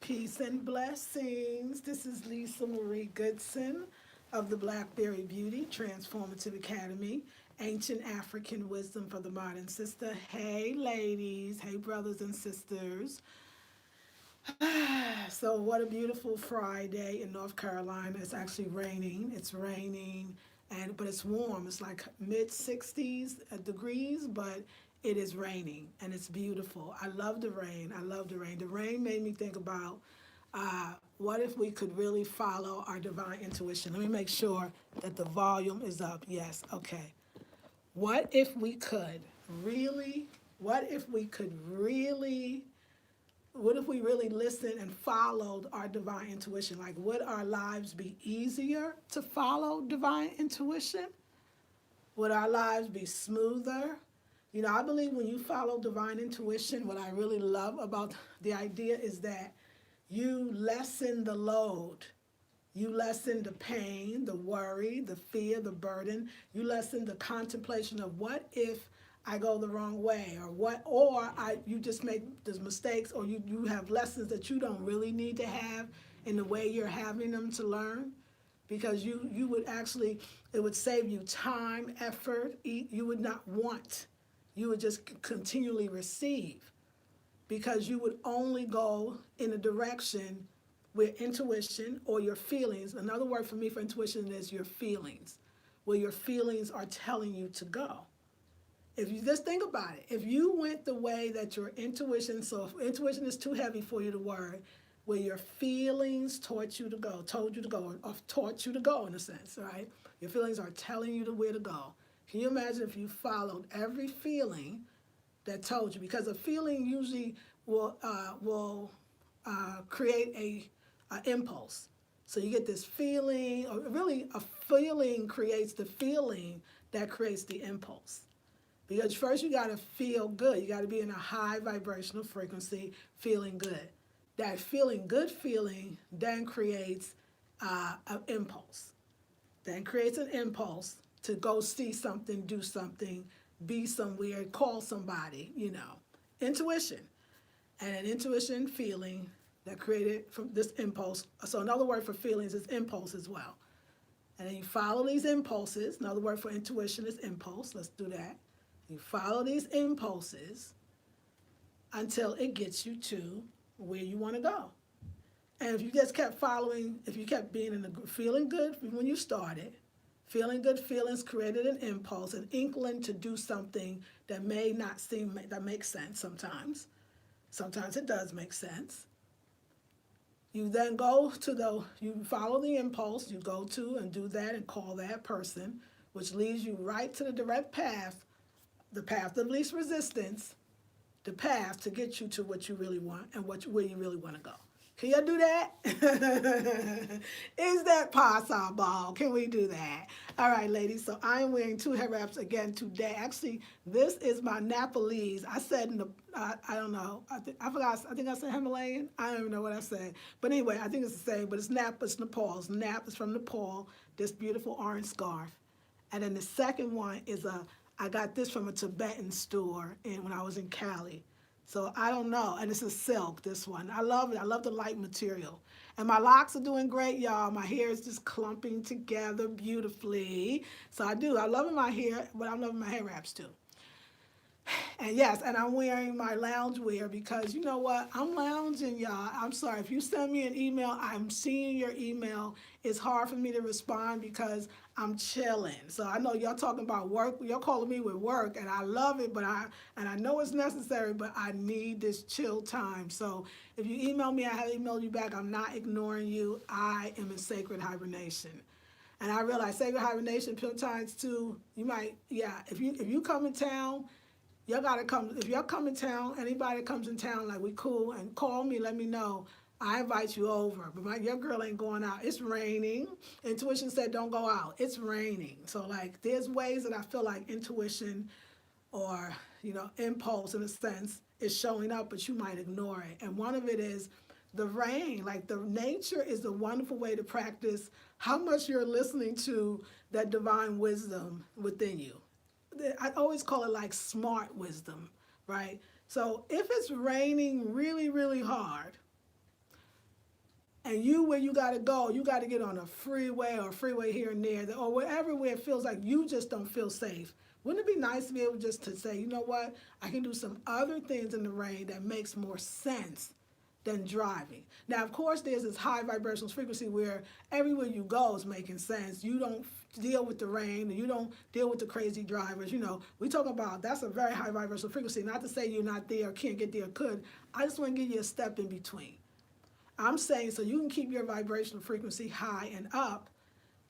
Peace and blessings. This is Lisa Marie Goodson of the Blackberry Beauty Transformative Academy, Ancient African Wisdom for the Modern Sister. Hey, ladies. Hey, brothers and sisters. So, what a beautiful Friday in North Carolina. It's actually raining. It's raining, but it's warm. It's like mid 60s degrees, but it is raining and it's beautiful. I love the rain. I love the rain. The rain made me think about what if we could really follow our divine intuition? Let me make sure that the volume is up. Yes, okay. What if we could really, what if we could really, what if we really listened and followed our divine intuition? Like, would our lives be easier to follow divine intuition? Would our lives be smoother? You know, I believe when you follow divine intuition, what I really love about the idea is that you lessen the load. You lessen the pain, the worry, the fear, the burden. You lessen the contemplation of what if I go the wrong way, you just make those mistakes, or you have lessons that you don't really need to have in the way you're having them to learn, because you would actually, it would save you time, effort. You would not want. You would just continually receive, because you would only go in a direction where intuition or your feelings, another word for me for intuition is your feelings, where your feelings are telling you to go. If you just think about it, if you went the way that your intuition, so if intuition is too heavy for you, the word, where your feelings told you to go, or taught you to go in a sense, right? Your feelings are telling you where to go. Can you imagine if you followed every feeling that told you? Because a feeling usually will create a impulse. So you get this feeling, or really a feeling creates the feeling that creates the impulse. Because first you got to feel good. You got to be in a high vibrational frequency, feeling good. That feeling good feeling then creates an impulse. Then creates an impulse to go see something, do something, be somewhere, call somebody, Intuition. And an intuition feeling that created from this impulse. So another word for feelings is impulse as well. And then you follow these impulses. Another word for intuition is impulse. Let's do that. You follow these impulses until it gets you to where you want to go. And if you just kept following, if you kept being in the feeling good when you started, feeling good feelings created an impulse, an inkling to do something that may not seem, that makes sense sometimes. Sometimes it does make sense. You then you follow the impulse, you go to and do that and call that person, which leads you right to the direct path, the path of least resistance, the path to get you to what you really want and where you really want to go. Can y'all do that? Is that possible? Can we do that? All right, ladies. So I am wearing two hair wraps again today. Actually, this is my Nepalese. I said I don't know. I forgot. I think I said Himalayan. I don't even know what I said. But anyway, I think it's the same. But it's Nepal. It's Nap is from Nepal. This beautiful orange scarf. And then the second one is I got this from a Tibetan store when I was in Cali. So I don't know. And it's a silk, this one. I love it. I love the light material. And my locks are doing great, y'all. My hair is just clumping together beautifully. So I do. I'm loving my hair, but I'm loving my hair wraps too. And yes, and I'm wearing my lounge wear because you know what? I'm lounging, y'all. I'm sorry. If you send me an email, I'm seeing your email. It's hard for me to respond because I'm chilling. So I know y'all talking about work. Y'all calling me with work, and I love it, and I know it's necessary, but I need this chill time. So if you email me, I have emailed you back. I'm not ignoring you. I am in sacred hibernation. And I realize sacred hibernation sometimes too, if you come in town, y'all gotta come. If y'all come in town, anybody that comes in town, like we cool, and call me, let me know. I invite you over. But your girl ain't going out. It's raining. Intuition said don't go out. It's raining. So like there's ways that I feel like intuition or impulse in a sense is showing up, but you might ignore it. And one of it is the rain. Like the nature is a wonderful way to practice how much you're listening to that divine wisdom within you. I always call it like smart wisdom, right? So if it's raining really, really hard, and where you got to go, you got to get on a freeway or a freeway here and there, or wherever where it feels like you just don't feel safe. Wouldn't it be nice to be able just to say, you know what, I can do some other things in the rain that makes more sense than driving. Now, of course, there's this high vibrational frequency where everywhere you go is making sense. You don't deal with the rain, and you don't deal with the crazy drivers. You know, we talk about that's a very high vibrational frequency. Not to say you're not there, or can't get there, or could. I just want to give you a step in between. I'm saying so you can keep your vibrational frequency high and up.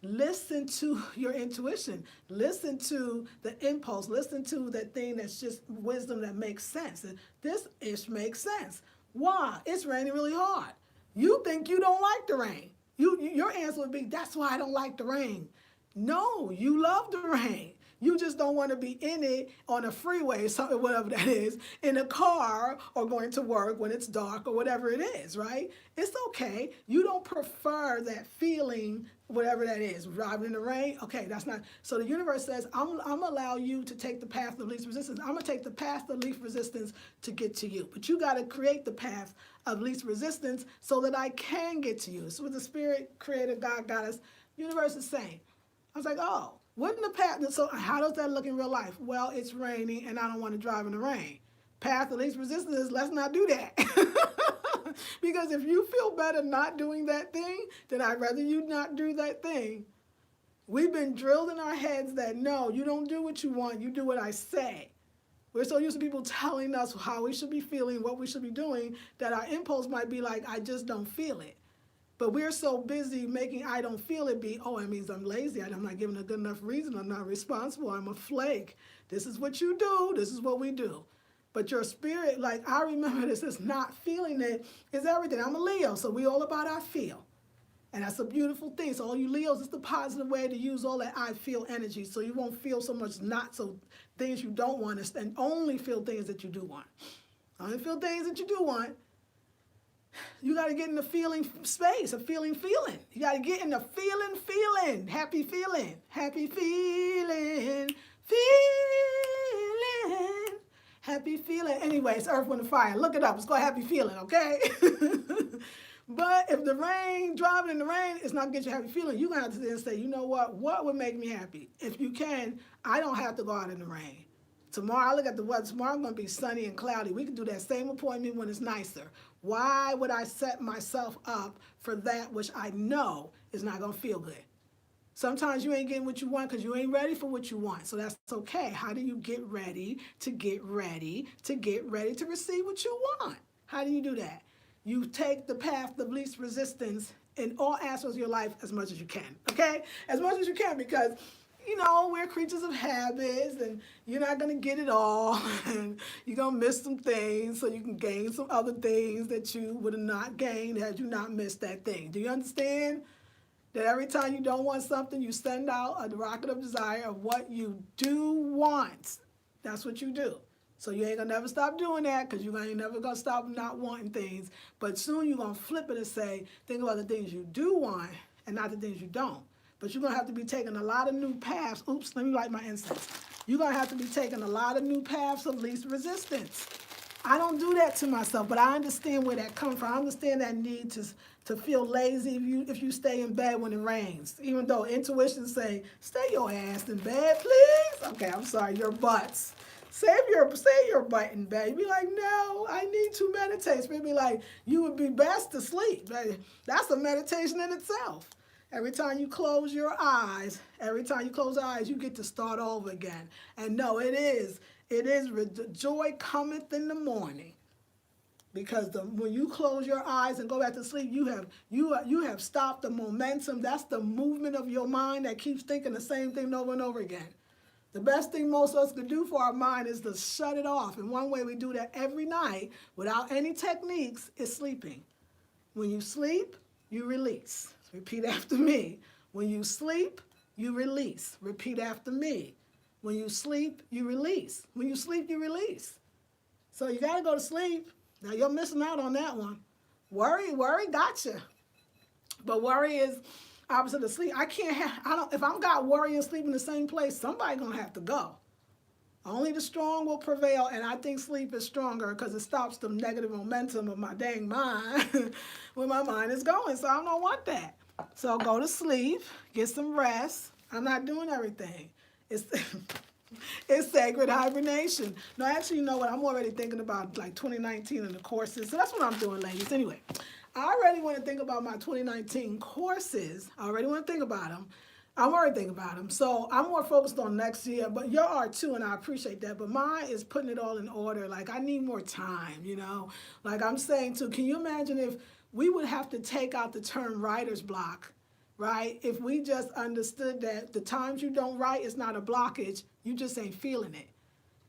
Listen to your intuition. Listen to the impulse. Listen to that thing that's just wisdom that makes sense. And this makes sense. Why? It's raining really hard. You think you don't like the rain. Your answer would be, that's why I don't like the rain. No, you love the rain. You just don't want to be in it on a freeway, something, whatever that is, in a car or going to work when it's dark or whatever it is, right? It's okay. You don't prefer that feeling, whatever that is, driving in the rain. Okay, that's not. So the universe says, I'm going to allow you to take the path of least resistance. I'm going to take the path of least resistance to get to you. But you got to create the path of least resistance so that I can get to you. So what the Spirit, Creator, God, Goddess, universe is saying. I was like, oh. Wouldn't the path, so how does that look in real life? Well, it's raining and I don't want to drive in the rain. Path of least resistance is let's not do that. Because if you feel better not doing that thing, then I'd rather you not do that thing. We've been drilled in our heads that no, you don't do what you want, you do what I say. We're so used to people telling us how we should be feeling, what we should be doing, that our impulse might be like, I just don't feel it. But we're so busy making I don't feel it be, oh, it means I'm lazy, I'm not giving a good enough reason, I'm not responsible, I'm a flake. This is what you do, this is what we do. But your spirit, like I remember this, is not feeling it is everything. I'm a Leo, so we all about I feel. And that's a beautiful thing. So all you Leos, it's the positive way to use all that I feel energy so you won't feel so much not so things you don't want and only feel things that you do want. Only feel things that you do want. You got to get in the feeling space, a feeling. You got to get in the feeling, happy feeling, happy feeling. Anyway, it's Earth, Wind, and Fire. Look it up. It's called happy feeling, okay? But if the rain, driving in the rain, it's not get you happy feeling. You're going to have to then say, you know what would make me happy? If you can, I don't have to go out in the rain. Tomorrow, I look at the weather. Tomorrow, I'm going to be sunny and cloudy. We can do that same appointment when it's nicer. Why would I set myself up for that which I know is not going to feel good? Sometimes you ain't getting what you want because you ain't ready for what you want. So that's okay. How do you get ready to receive what you want? How do you do that? You take the path of least resistance in all aspects of your life as much as you can, okay? As much as you can, because you know, we're creatures of habits and you're not going to get it all and you're going to miss some things so you can gain some other things that you would have not gained had you not missed that thing. Do you understand that every time you don't want something, you send out a rocket of desire of what you do want? That's what you do. So you ain't going to never stop doing that because you ain't never going to stop not wanting things. But soon you're going to flip it and say, think about the things you do want and not the things you don't. But you're going to have to be taking a lot of new paths. Oops, let me light my incense. You're going to have to be taking a lot of new paths of least resistance. I don't do that to myself, but I understand where that comes from. I understand that need to feel lazy if you stay in bed when it rains. Even though intuition say, stay your ass in bed, please. Okay, I'm sorry, your butts. Save your butt in bed. You'd be like, no, I need to meditate. So you'd be like, you would be best to sleep. That's a meditation in itself. Every time you close your eyes, you get to start over again. And no, it is joy cometh in the morning. Because when you close your eyes and go back to sleep, you have stopped the momentum. That's the movement of your mind that keeps thinking the same thing over and over again. The best thing most of us can do for our mind is to shut it off. And one way we do that every night without any techniques is sleeping. When you sleep, you release. Repeat after me. When you sleep, you release. Repeat after me. When you sleep, you release. When you sleep, you release. So you got to go to sleep. Now you're missing out on that one. Worry gotcha. But worry is opposite of sleep. If I've got worry and sleep in the same place, somebody's going to have to go. Only the strong will prevail, and I think sleep is stronger because it stops the negative momentum of my dang mind when my mind is going. So I don't want that. So go to sleep, get some rest. I'm not doing everything. It's it's sacred hibernation. No, actually, you know what? I'm already thinking about like 2019 and the courses. So that's what I'm doing, ladies. Anyway, I already want to think about my 2019 courses. I already want to think about them. I'm already thinking about them. So I'm more focused on next year, but you are too, and I appreciate that. But mine is putting it all in order. Like, I need more time, you know? Like I'm saying too, can you imagine if we would have to take out the term writer's block, right? If we just understood that the times you don't write is not a blockage, you just ain't feeling it.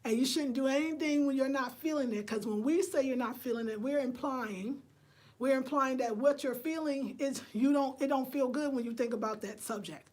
And you shouldn't do anything when you're not feeling it, because when we say you're not feeling it, we're implying that what you're feeling is it don't feel good when you think about that subject.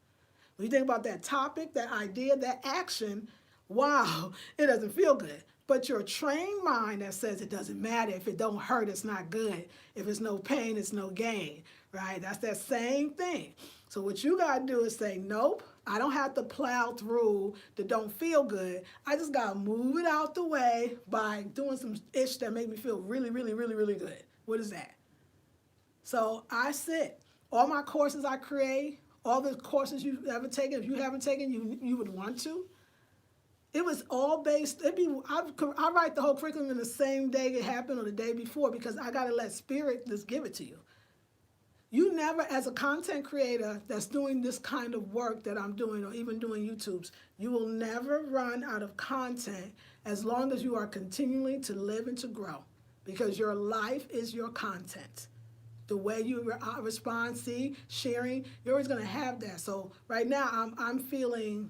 When you think about that topic, that idea, that action, wow, it doesn't feel good. But your trained mind that says it doesn't matter. If it don't hurt, it's not good. If it's no pain, it's no gain, right? That's that same thing. So what you got to do is say, nope, I don't have to plow through the don't feel good. I just got to move it out the way by doing some ish that make me feel really, really, really, really good. What is that? So I sit. All my courses I create, all the courses you've ever taken, if you haven't taken, you would want to. It was all based, I write the whole curriculum in the same day it happened or the day before because I got to let spirit just give it to you. You never, as a content creator that's doing this kind of work that I'm doing or even doing YouTubes, you will never run out of content as long as you are continuing to live and to grow because your life is your content. The way you respond, see, sharing, you're always going to have that. So right now, I'm feeling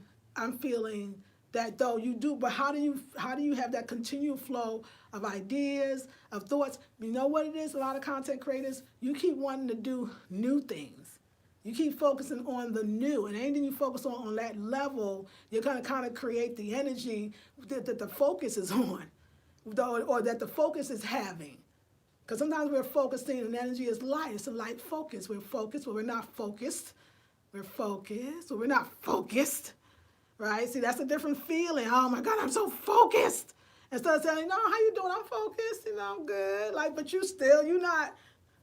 that though you do, but how do you have that continual flow of ideas, of thoughts? You know what it is? A lot of content creators, you keep wanting to do new things. You keep focusing on the new, and anything you focus on that level, you're going to kind of create the energy that the focus is on, or that the focus is having. Because sometimes we're focusing and energy is light. It's a light focus. We're focused, but we're not focused. We're focused, but we're not focused. Right? See, that's a different feeling. Oh my God, I'm so focused. Instead of saying, no, how you doing? I'm focused, I'm good. Like, but you're not.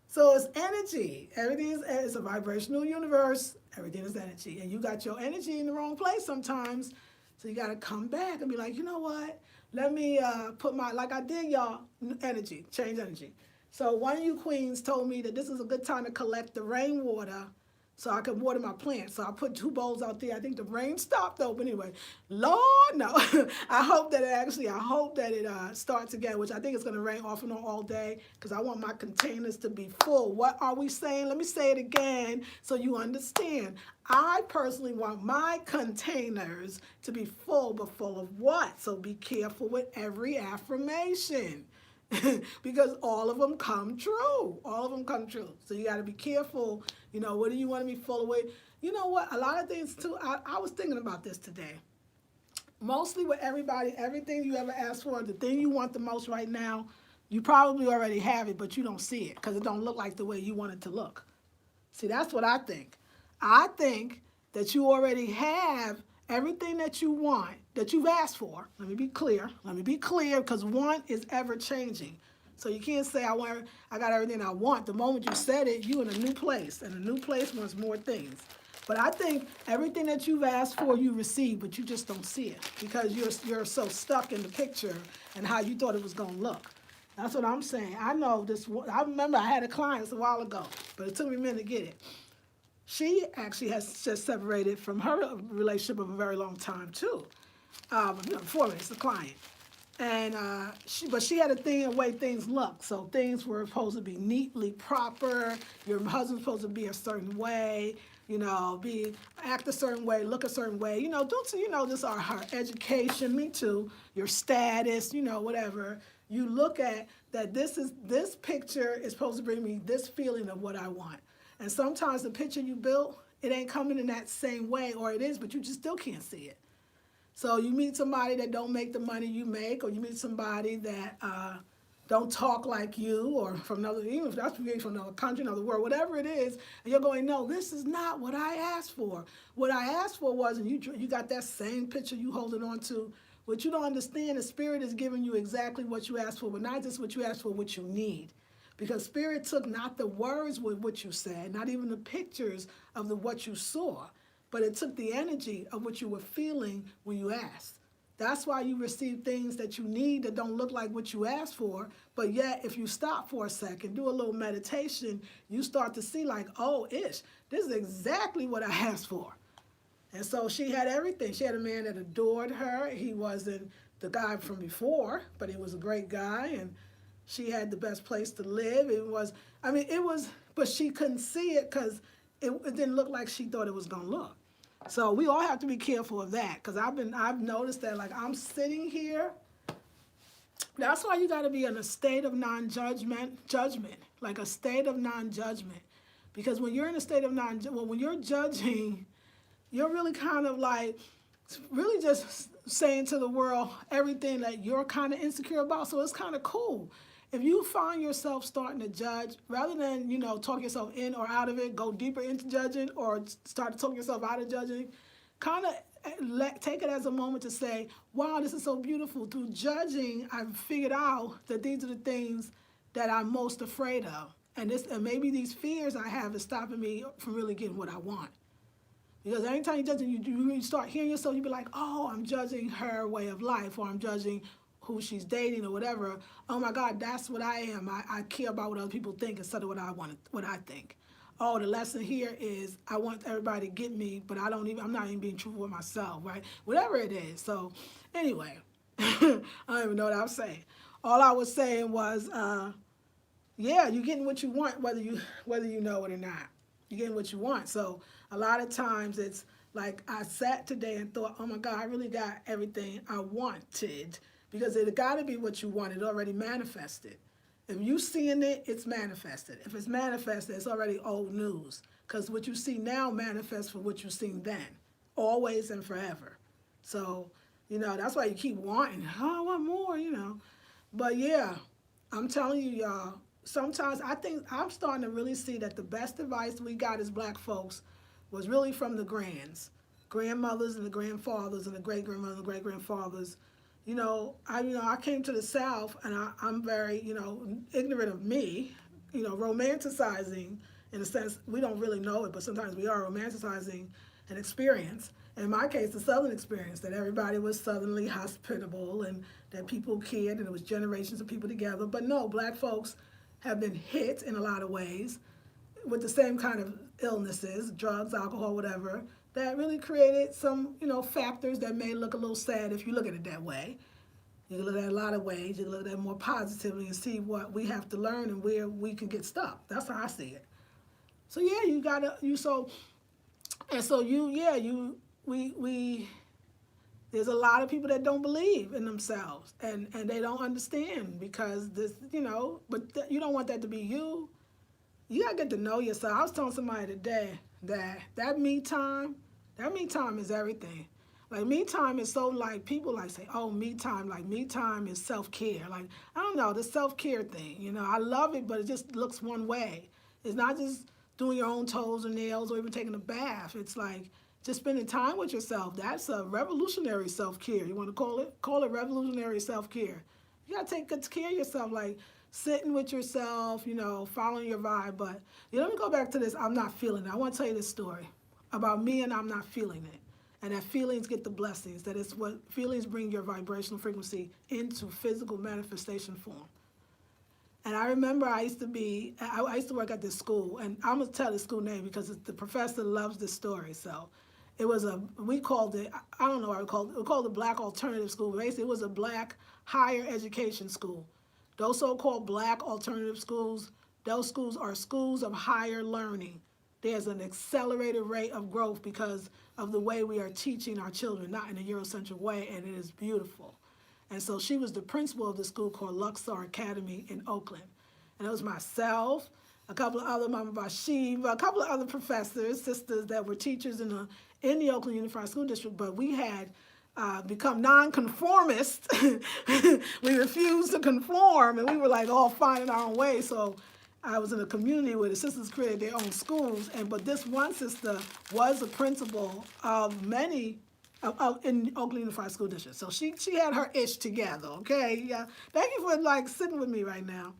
So it's energy. Everything is a vibrational universe. Everything is energy. And you got your energy in the wrong place sometimes. So you got to come back and be like, you know what? Let me put like I did, y'all, energy, change energy. So one of you queens told me that this is a good time to collect the rainwater so I could water my plants. So I put 2 bowls out there. I think the rain stopped though, but anyway, Lord, no. I hope that it starts again, which I think it's going to rain off and on all day because I want my containers to be full. What are we saying? Let me say it again so you understand. I personally want my containers to be full, but full of what? So be careful with every affirmation. Because all of them come true. All of them come true. So you got to be careful. What do you want to be full of with? You know what? A lot of things too. I was thinking about this today. Mostly with everybody, everything you ever asked for, the thing you want the most right now, you probably already have it, but you don't see it because it don't look like the way you want it to look. See, that's what I think. I think that you already have everything that you want, that you've asked for. Let me be clear, because want is ever changing. So you can't say I got everything I want. The moment you said it, you in a new place, and a new place wants more things. But I think everything that you've asked for, you receive, but you just don't see it because you're so stuck in the picture and how you thought it was going to look. That's what I'm saying. I know this. I remember I had a client a while ago, but it took me a minute to get it. She actually has just separated from her relationship of a very long time too. Before me, it's a client. And she had a way things look. So things were supposed to be neatly proper. Your husband's supposed to be a certain way, act a certain way, look a certain way. This are her education, me too, your status, whatever. You look at that this picture is supposed to bring me this feeling of what I want. And sometimes the picture you built, it ain't coming in that same way, or it is, but you just still can't see it. So you meet somebody that don't make the money you make, or you meet somebody that don't talk like you, or even if that's from another country, another world, whatever it is, and you're going, no, this is not what I asked for. What I asked for was, and you got that same picture you holding on to, What you don't understand is Spirit is giving you exactly what you asked for, but not just what you asked for, what you need. Because Spirit took not the words with what you said, not even the pictures of what you saw, but it took the energy of what you were feeling when you asked. That's why you receive things that you need that don't look like what you asked for, but yet if you stop for a second, do a little meditation, you start to see like, oh, this is exactly what I asked for. And so she had everything. She had a man that adored her. He wasn't the guy from before, but he was a great guy, and she had the best place to live. But she couldn't see it because it didn't look like she thought it was going to look. So we all have to be careful of that, because I've noticed that, like, I'm sitting here. That's why you got to be in a state of judgment, like a state of non-judgment. Because when you're in a state of when you're judging, you're really kind of like, really just saying to the world everything that you're kind of insecure about. So it's kind of cool. If you find yourself starting to judge, rather than, talk yourself in or out of it, go deeper into judging or start to talk yourself out of judging, kind of take it as a moment to say, wow, this is so beautiful. Through judging, I've figured out that these are the things that I'm most afraid of. And maybe these fears I have is stopping me from really getting what I want. Because anytime you're judging, you start hearing yourself, you be like, oh, I'm judging her way of life, or I'm judging who she's dating or whatever. Oh my God, that's what I am. I care about what other people think instead of what I think. Oh, the lesson here is I want everybody to get me, but I'm not even being truthful with myself, right? Whatever it is. So anyway, I don't even know what I was saying. All I was saying was, yeah, you're getting what you want, whether you know it or not. You're getting what you want. So a lot of times it's like I sat today and thought, oh my God, I really got everything I wanted. Because it got to be what you want. It already manifested. If you seeing it, it's manifested. If it's manifested, it's already old news. Because what you see now manifests for what you seen then. Always and forever. So, that's why you keep wanting. Oh, I want more, But yeah, I'm telling you, y'all, sometimes I think I'm starting to really see that the best advice we got as Black folks was really from the grandmothers and the grandfathers and the great-grandmothers and the great-grandfathers. I came to the South, and I'm very, ignorant of me, romanticizing, in a sense, we don't really know it, but sometimes we are romanticizing an experience. In my case, the Southern experience, that everybody was Southernly hospitable and that people cared and it was generations of people together. But no, Black folks have been hit in a lot of ways with the same kind of illnesses, drugs, alcohol, whatever, that really created some, factors that may look a little sad if you look at it that way. You can look at it a lot of ways. You can look at it more positively and see what we have to learn and where we can get stuck. That's how I see it. So yeah, there's a lot of people that don't believe in themselves and they don't understand because but you don't want that to be you. You gotta get to know yourself. I was telling somebody today that me time is everything. Like, me time is so, like, people like say, oh, me time is self-care. Like, I don't know, the self-care thing, I love it, but it just looks one way. It's not just doing your own toes or nails or even taking a bath. It's like just spending time with yourself. That's a revolutionary self-care. You want to call it revolutionary self-care. You got to take good care of yourself, like sitting with yourself, following your vibe. But let me go back to this, I'm not feeling it. I want to tell you this story about me and I'm not feeling it. And that feelings get the blessings. That is what feelings bring your vibrational frequency into physical manifestation form. And I remember I used to work at this school, and I'm going to tell the school name because the professor loves this story. So it was we called it, I don't know what we called it. We called it Black Alternative School. Basically, it was a Black higher education school. Those so-called Black alternative schools, those schools are schools of higher learning. There's an accelerated rate of growth because of the way we are teaching our children, not in a Eurocentric way, and it is beautiful. And so she was the principal of the school called Luxor Academy in Oakland. And it was myself, a couple of other Mama Bashiva, a couple of other professors, sisters that were teachers in the Oakland Unified School District, but we had become nonconformist. We refused to conform, and we were like all finding our own way. So I was in a community where the sisters created their own schools, but this one sister was a principal of many in Oakland Unified School District. So she had her ish together, okay? Yeah. Thank you for like sitting with me right now.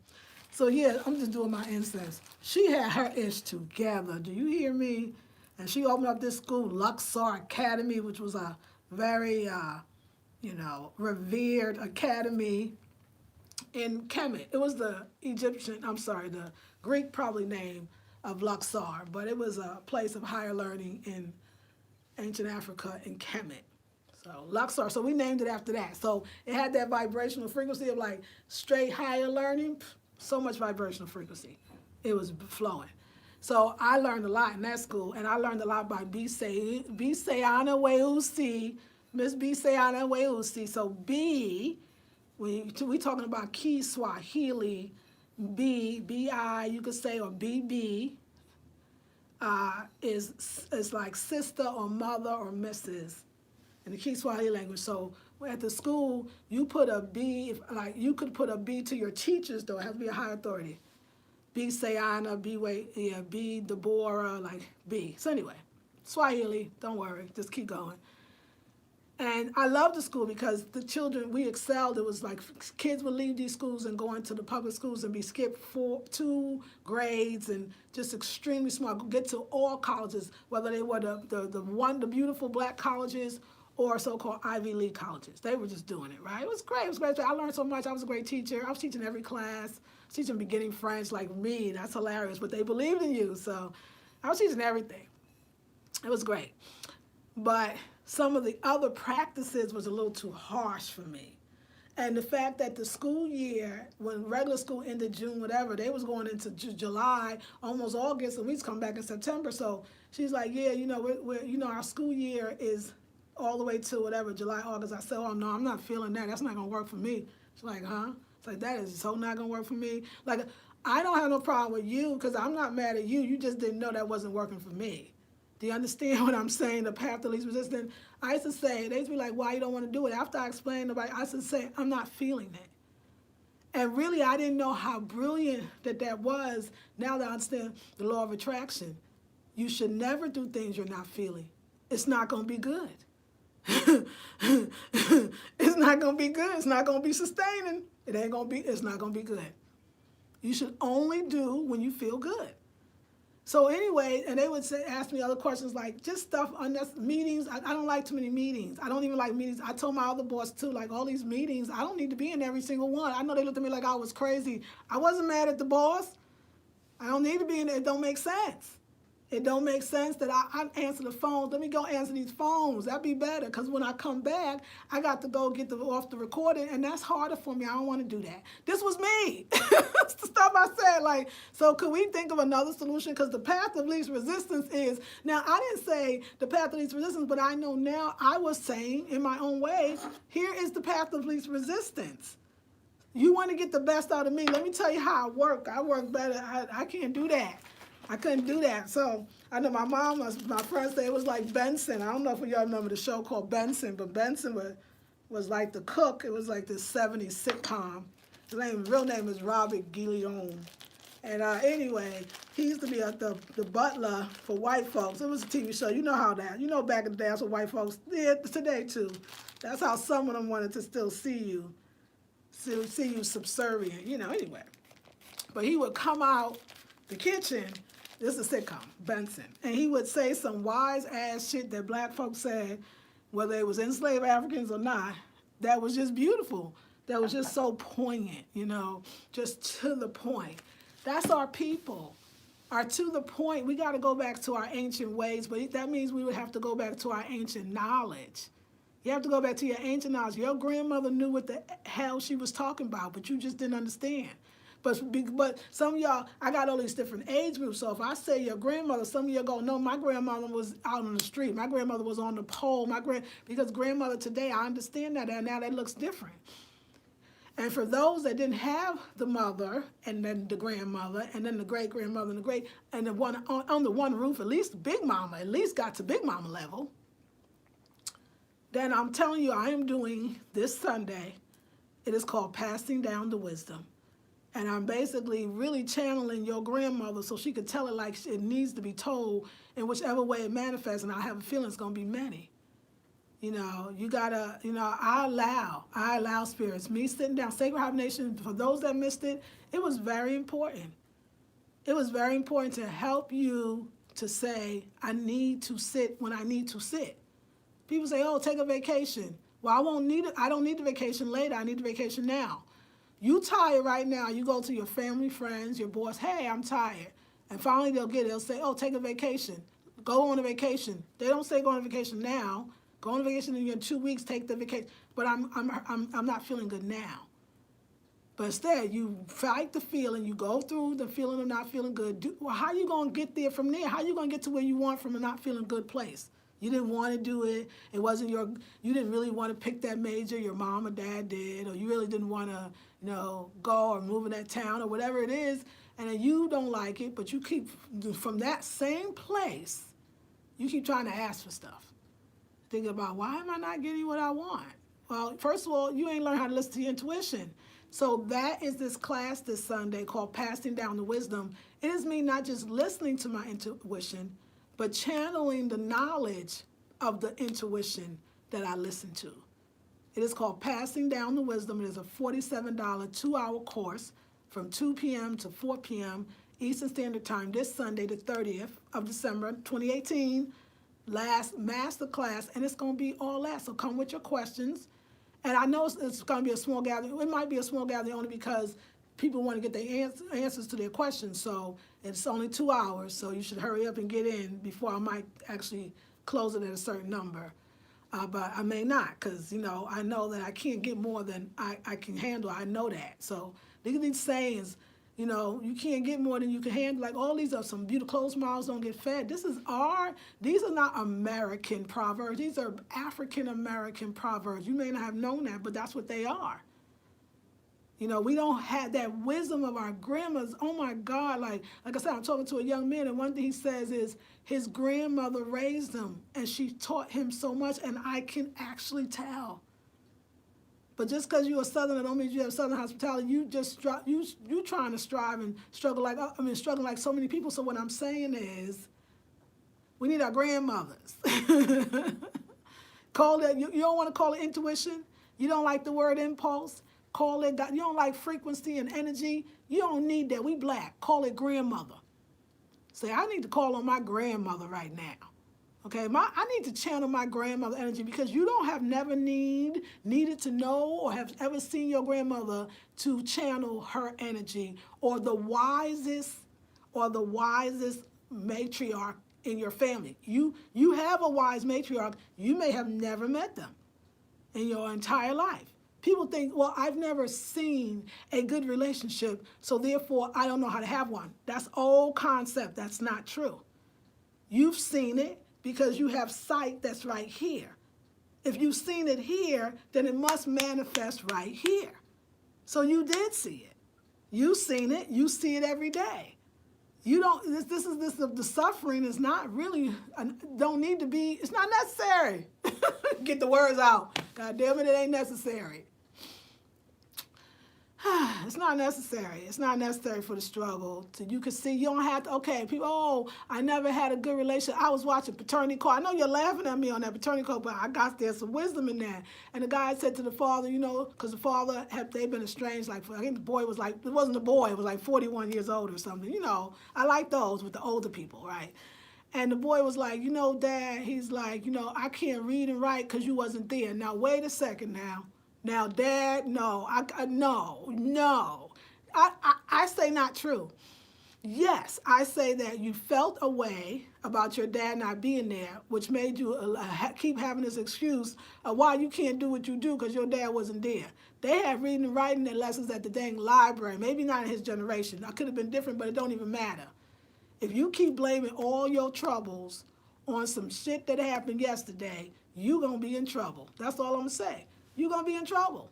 So yeah, I'm just doing my incense. She had her ish together. Do you hear me? And she opened up this school, Luxor Academy, which was a very, revered academy in Kemet. It was the the Greek probably name of Luxor, but it was a place of higher learning in ancient Africa in Kemet. So Luxor, so we named it after that. So it had that vibrational frequency of like straight higher learning, so much vibrational frequency. It was flowing. So I learned a lot in that school, and I learned a lot by Bisayana Weusi, Miss Bisayana Weusi. So B, we talking about Kiswahili, B-I, you could say, or B-B, is like sister or mother or Mrs. in the Kiswahili language. So at the school, you put a B, you could put a B to your teachers, though. It has to be a high authority. B Sayana, B Deborah, like B. So anyway, Swahili, don't worry, just keep going. And I loved the school because the children, we excelled. It was like kids would leave these schools and go into the public schools and be skipped 2 grades and just extremely smart, get to all colleges, whether they were the beautiful black colleges or so-called Ivy League colleges. They were just doing it, right? It was great. It was great. I learned so much. I was a great teacher. I was teaching every class. I was teaching beginning French like me. That's hilarious. But they believed in you. So I was teaching everything. It was great. But some of the other practices was a little too harsh for me. And the fact that the school year, when regular school ended June, whatever, they was going into July, almost August, and we'd come back in September. So she's like, yeah, we're our school year is all the way to whatever, July, August. I said, oh, no, I'm not feeling that. That's not going to work for me. She's like, huh? It's like, that is so not going to work for me. Like, I don't have no problem with you because I'm not mad at you. You just didn't know that wasn't working for me. Do you understand what I'm saying? The path of least resistance. I used to say, they used to be like, why you don't want to do it? After I explained about it, I used to say, I'm not feeling it. And really, I didn't know how brilliant that was. Now that I understand the law of attraction, you should never do things you're not feeling. It's not going to be good. It's not going to be good. It's not going to be sustaining. It's not going to be good. You should only do when you feel good. So anyway, and they would ask me other questions like just stuff on meetings. I don't like too many meetings. I don't even like meetings. I told my other boss too, like all these meetings, I don't need to be in every single one. I know they looked at me like I was crazy. I wasn't mad at the boss. I don't need to be in there. It don't make sense. It don't make sense that I answer the phones. Let me go answer these phones. That'd be better because when I come back, I got to go get off the recording, and that's harder for me. I don't want to do that. This was me. That's the stuff I said. Like, so could we think of another solution? Because the path of least resistance is, now I didn't say the path of least resistance, but I know now I was saying in my own way, here is the path of least resistance. You want to get the best out of me. Let me tell you how I work. I work better. I can't do that. I couldn't do that. So I know my friends say it was like Benson. I don't know if y'all remember the show called Benson, but Benson was like the cook. It was like this 70s sitcom. His real name is Robert Guillaume. And anyway, he used to be the butler for white folks. It was a TV show. You know how that. You know back in the day, that's what white folks did today too. That's how some of them wanted to still see you subservient, anyway. But he would come out the kitchen. This is a sitcom, Benson. And he would say some wise-ass shit that black folks said, whether it was enslaved Africans or not, that was just beautiful. That was just so poignant, just to the point. That's our people. Our to the point, we got to go back to our ancient ways, but that means we would have to go back to our ancient knowledge. You have to go back to your ancient knowledge. Your grandmother knew what the hell she was talking about, but you just didn't understand. But some of y'all, I got all these different age groups. So if I say your grandmother, some of y'all go, no, my grandmother was out on the street. My grandmother was on the pole. Because grandmother today, I understand that, and now that looks different. And for those that didn't have the mother, and then the grandmother, and then the great-grandmother, and the one on the one roof, at least Big Mama, at least got to Big Mama level, then I'm telling you, I am doing this Sunday. It is called Passing Down the Wisdom. And I'm basically really channeling your grandmother so she could tell it like it needs to be told in whichever way it manifests. And I have a feeling it's going to be many. You gotta, I allow spirits. Me sitting down, Sacred Hibernation, for those that missed it, it was very important. It was very important to help you to say, I need to sit when I need to sit. People say, oh, take a vacation. Well, I don't need the vacation later. I need the vacation now. You tired right now. You go to your family, friends, your boss, hey, I'm tired. And finally they'll say, oh, take a vacation. Go on a vacation. They don't say go on a vacation now. Go on a vacation in your 2 weeks, take the vacation. But I'm not feeling good now. But instead, you fight the feeling. You go through the feeling of not feeling good. Well, how are you going to get there from there? How are you going to get to where you want from a not feeling good place? You didn't want to do it. It wasn't you didn't really want to pick that major. Your mom or dad did. Or you really didn't want to, go or move in that town or whatever it is. And then you don't like it, but you keep, from that same place, you keep trying to ask for stuff. Thinking about, why am I not getting what I want? Well, first of all, you ain't learned how to listen to your intuition. So that is this class this Sunday called Passing Down the Wisdom. It is me not just listening to my intuition, but channeling the knowledge of the intuition that I listen to. It is called Passing Down the Wisdom. It is a $47 2-hour course from 2 p.m. to 4 p.m. Eastern Standard Time this Sunday, the 30th of December, 2018. Last master class, and it's going to be all that. So come with your questions. And I know it's going to be a small gathering. It might be a small gathering only because people want to get their answers to their questions. So it's only 2 hours, so you should hurry up and get in before I might actually close it at a certain number. But I may not, because, I know that I can't get more than I can handle. I know that. So look at these sayings. You can't get more than you can handle. Like, all these are some beautiful, closed mouths don't get fed. These are not American proverbs. These are African-American proverbs. You may not have known that, but that's what they are. We don't have that wisdom of our grandmas. Oh my God, like I said, I'm talking to a young man, and one thing he says is his grandmother raised him, and she taught him so much, and I can actually tell. But just because you're a Southerner don't mean you have Southern hospitality. You trying to strive and struggle struggling like so many people. So what I'm saying is, we need our grandmothers. Call it. You don't want to call it intuition. You don't like the word impulse. Call it God. You don't like frequency and energy. You don't need that. We Black. Call it grandmother. Say, I need to call on my grandmother right now. Okay, I need to channel my grandmother energy, because you don't have never needed to know or have ever seen your grandmother to channel her energy, or the wisest matriarch in your family. You have a wise matriarch. You may have never met them in your entire life. People think, well, I've never seen a good relationship, so therefore I don't know how to have one. That's old concept. That's not true. You've seen it, because you have sight that's right here. If you've seen it here, then it must manifest right here. So you did see it. You've seen it. You see it every day. You don't. The suffering is not really. Don't need to be. It's not necessary. Get the words out. God damn it! It ain't necessary. It's not necessary. It's not necessary for the struggle. You can see, you don't have to, okay, people, oh, I never had a good relationship. I was watching Paternity Code. I know you're laughing at me on that Paternity Code, but there's some wisdom in that. And the guy said to the father, because the father, they've been estranged, I think the boy was it wasn't a boy, it was 41 years old or something. I like those with the older people, right? And the boy was like, Dad, he's like, I can't read and write because you wasn't there. Now, wait a second now. Now, Dad, no, no. I say not true. Yes, I say that you felt a way about your dad not being there, which made you keep having this excuse of why you can't do what you do because your dad wasn't there. They have reading and writing their lessons at the dang library. Maybe not in his generation. I could have been different, but it don't even matter. If you keep blaming all your troubles on some shit that happened yesterday, you're going to be in trouble. That's all I'm going to say. You're going to be in trouble.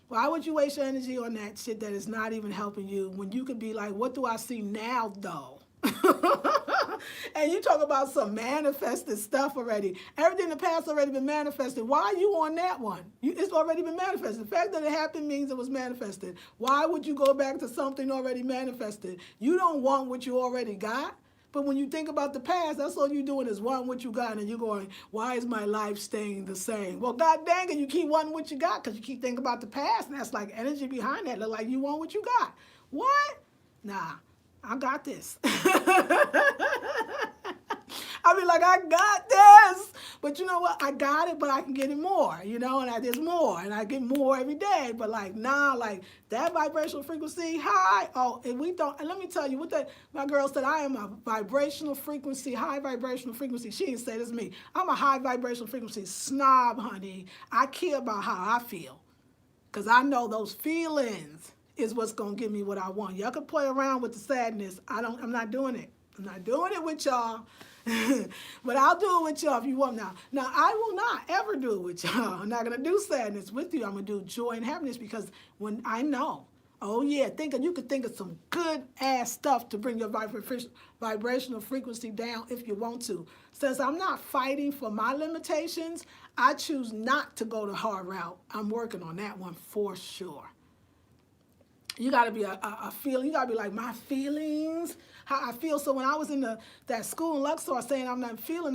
Why would you waste your energy on that shit that is not even helping you when you could be like, what do I see now, though? And you talk about some manifested stuff already. Everything in the past already been manifested. Why are you on that one? It's already been manifested. The fact that it happened means it was manifested. Why would you go back to something already manifested? You don't want what you already got. But when you think about the past, that's all you're doing is wanting what you got, and you're going, why is my life staying the same? Well, god dang it, you keep wanting what you got because you keep thinking about the past, and that's like energy behind that. Look like you want what you got. What? Nah, I got this. I be like, I got this. But you know what? I got it, but I can get it more, and there's more, and I get more every day. But like, nah, like that vibrational frequency high. Oh, and we don't, and let me tell you, my girl said, I am a vibrational frequency, high vibrational frequency. She didn't say this to me. I'm a high vibrational frequency snob, honey. I care about how I feel. Because I know those feelings is what's going to give me what I want. Y'all can play around with the sadness. I'm not doing it. I'm not doing it with y'all. But I'll do it with y'all if you want now. Now, I will not ever do it with y'all. I'm not going to do sadness with you. I'm going to do joy and happiness because when I know, oh yeah, you could think of some good ass stuff to bring your vibrational frequency down if you want to. Since I'm not fighting for my limitations, I choose not to go the hard route. I'm working on that one for sure. You got to be a feeling. You got to be like, my feelings, how I feel. So when I was in that school in Luxor saying I'm not feeling,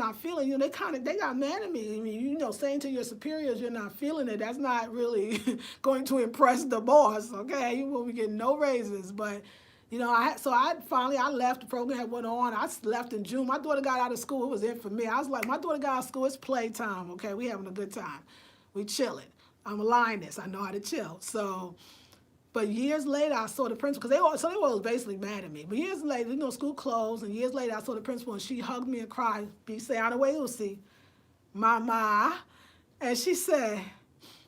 they got mad at me. I mean, saying to your superiors you're not feeling it, that's not really going to impress the boss, okay? You will be getting no raises. But, I left. The program had went on. I left in June. My daughter got out of school. It was it for me. I was like, my daughter got out of school. It's playtime, okay? We having a good time. We chilling. I'm a lioness. I know how to chill. So... But years later, I saw the principal, because they were basically mad at me. But years later, school closed, and years later, I saw the principal, and she hugged me and cried. Mama. And she said,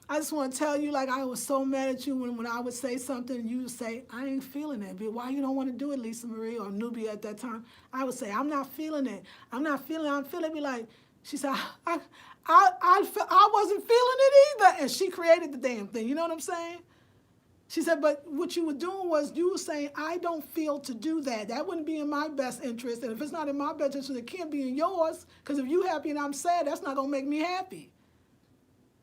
I just want to tell you, like, I was so mad at you when I would say something, and you would say, I ain't feeling it. But why you don't want to do it, Lisa Marie, or Nubia at that time? I would say, I'm not feeling it. I'm feeling it. Be like, she said, I wasn't feeling it either. And she created the damn thing. You know what I'm saying? She said, but what you were doing was you were saying, I don't feel to do that. That wouldn't be in my best interest. And if it's not in my best interest, it can't be in yours. Because if you're happy and I'm sad, that's not going to make me happy.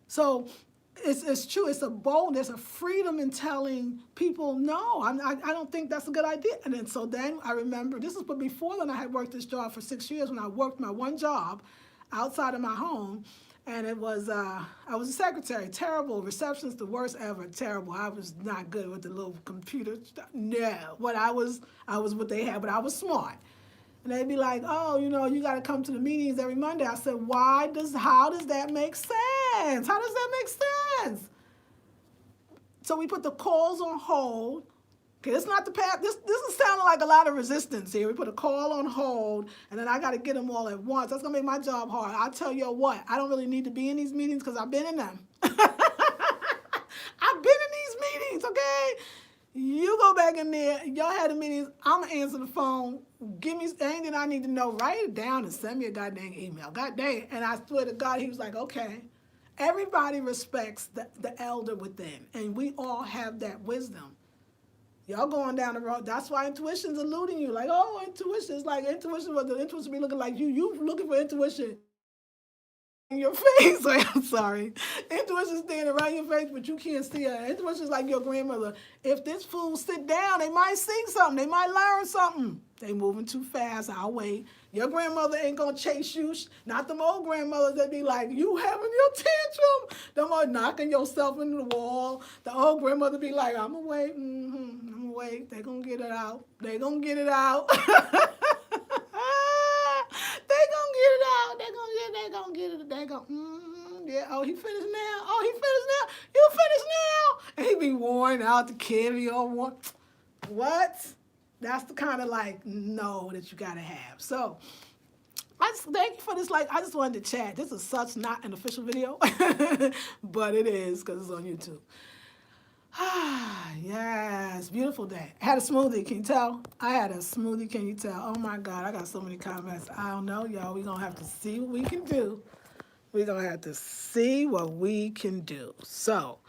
So it's true. It's a boldness, a freedom in telling people, no, I don't think that's a good idea. And then I remember, but before then I had worked this job for 6 years when I worked my one job outside of my home. And it was, I was a secretary, terrible, receptionist, the worst ever, terrible. I was not good with the little computer stuff. No, I was what they had, but I was smart. And they'd be like, oh, you got to come to the meetings every Monday. I said, how does that make sense? How does that make sense? So we put the calls on hold. Okay, it's not the path. This is sounding like a lot of resistance here. We put a call on hold, and then I got to get them all at once. That's going to make my job hard. I'll tell you what, I don't really need to be in these meetings because I've been in them. I've been in these meetings, okay? You go back in there. Y'all had the meetings. I'm going to answer the phone. Give me anything I need to know. Write it down and send me a goddamn email. God dang. And I swear to God, he was like, okay. Everybody respects the elder within, and we all have that wisdom. Y'all going down the road. That's why intuition's eluding you. Like, oh, intuition is like intuition. But the intuition be looking like you. You looking for intuition in your face. Like, I'm sorry. Intuition's standing right in your face, but you can't see her. Intuition's like your grandmother. If this fool sit down, they might sing something. They might learn something. They moving too fast. I'll wait. Your grandmother ain't gonna chase you. Not them old grandmothers that be like, you having your tantrum. Them are knocking yourself into the wall. The old grandmother be like, I'm gonna wait. I'm gonna wait. They gonna get it out. They gonna get it out. They gonna get it. They gonna, yeah. Oh, he finished now. Oh, he finished now. You finished now. And he be worn out. The kid be all worn. What? That's the kind of like no that you gotta have. So I just thank you for this. Like, I just wanted to chat. This is such not an official video, but it is because it's on YouTube. Yes, beautiful day. I had a smoothie. Can you tell? I had a smoothie. Can you tell? Oh my God, I got so many comments. I don't know, y'all. We're gonna have to see what we can do. We're gonna have to see what we can do. So.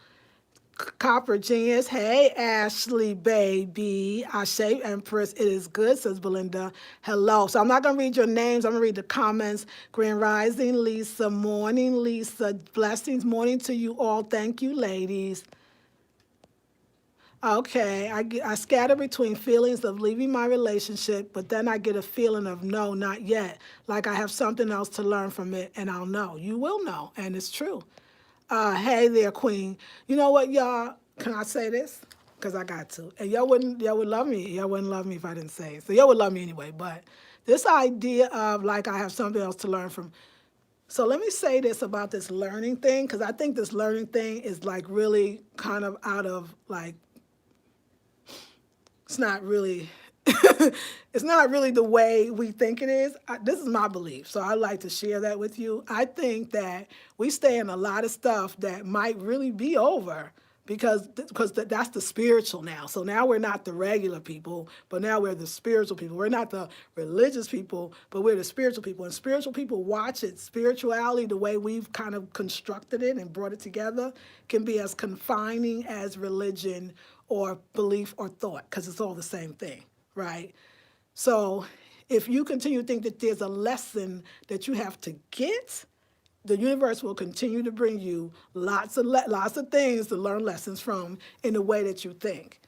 Copper Genius, hey Ashley baby, Ashe Empress, it is good, says Belinda. Hello. So I'm not going to read your names. I'm going to read the comments. Grand Rising, Lisa. Morning, Lisa. Blessings. Morning to you all. Thank you, ladies. Okay, I scatter between feelings of leaving my relationship, but then I get a feeling of no, not yet. Like I have something else to learn from it, and I'll know. You will know, and it's true. Hey there, Queen. You know what, y'all? Can I say this? Because I got to. And y'all would love me. Y'all wouldn't love me if I didn't say it. So y'all would love me anyway. But this idea of like I have something else to learn from. So let me say this about this learning thing, because I think this learning thing is like really kind of out of like, it's not really it's not really the way we think it is. This is my belief, so I like to share that with you. I think that we stay in a lot of stuff that might really be over because that's the spiritual now. So now we're not the regular people, but now we're the spiritual people. We're not the religious people, but we're the spiritual people. And spiritual people watch it. Spirituality, the way we've kind of constructed it and brought it together, can be as confining as religion or belief or thought, because it's all the same thing, right? So if you continue to think that there's a lesson that you have to get, the universe will continue to bring you lots of things to learn lessons from in the way that you think.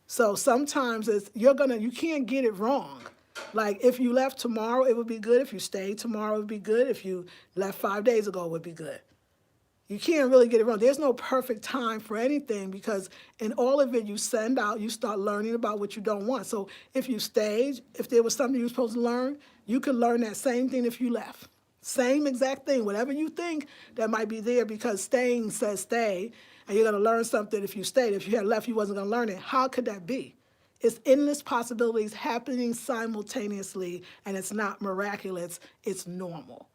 So sometimes you can't get it wrong. Like if you left tomorrow, it would be good. If you stayed tomorrow, it would be good. If you left 5 days ago, it would be good. You can't really get it wrong. There's no perfect time for anything because in all of it, you send out, you start learning about what you don't want. So if you stayed, if there was something you were supposed to learn, you could learn that same thing if you left. Same exact thing. Whatever you think that might be there because staying says stay, and you're going to learn something if you stayed. If you had left, you wasn't going to learn it. How could that be? It's endless possibilities happening simultaneously, and it's not miraculous. It's normal.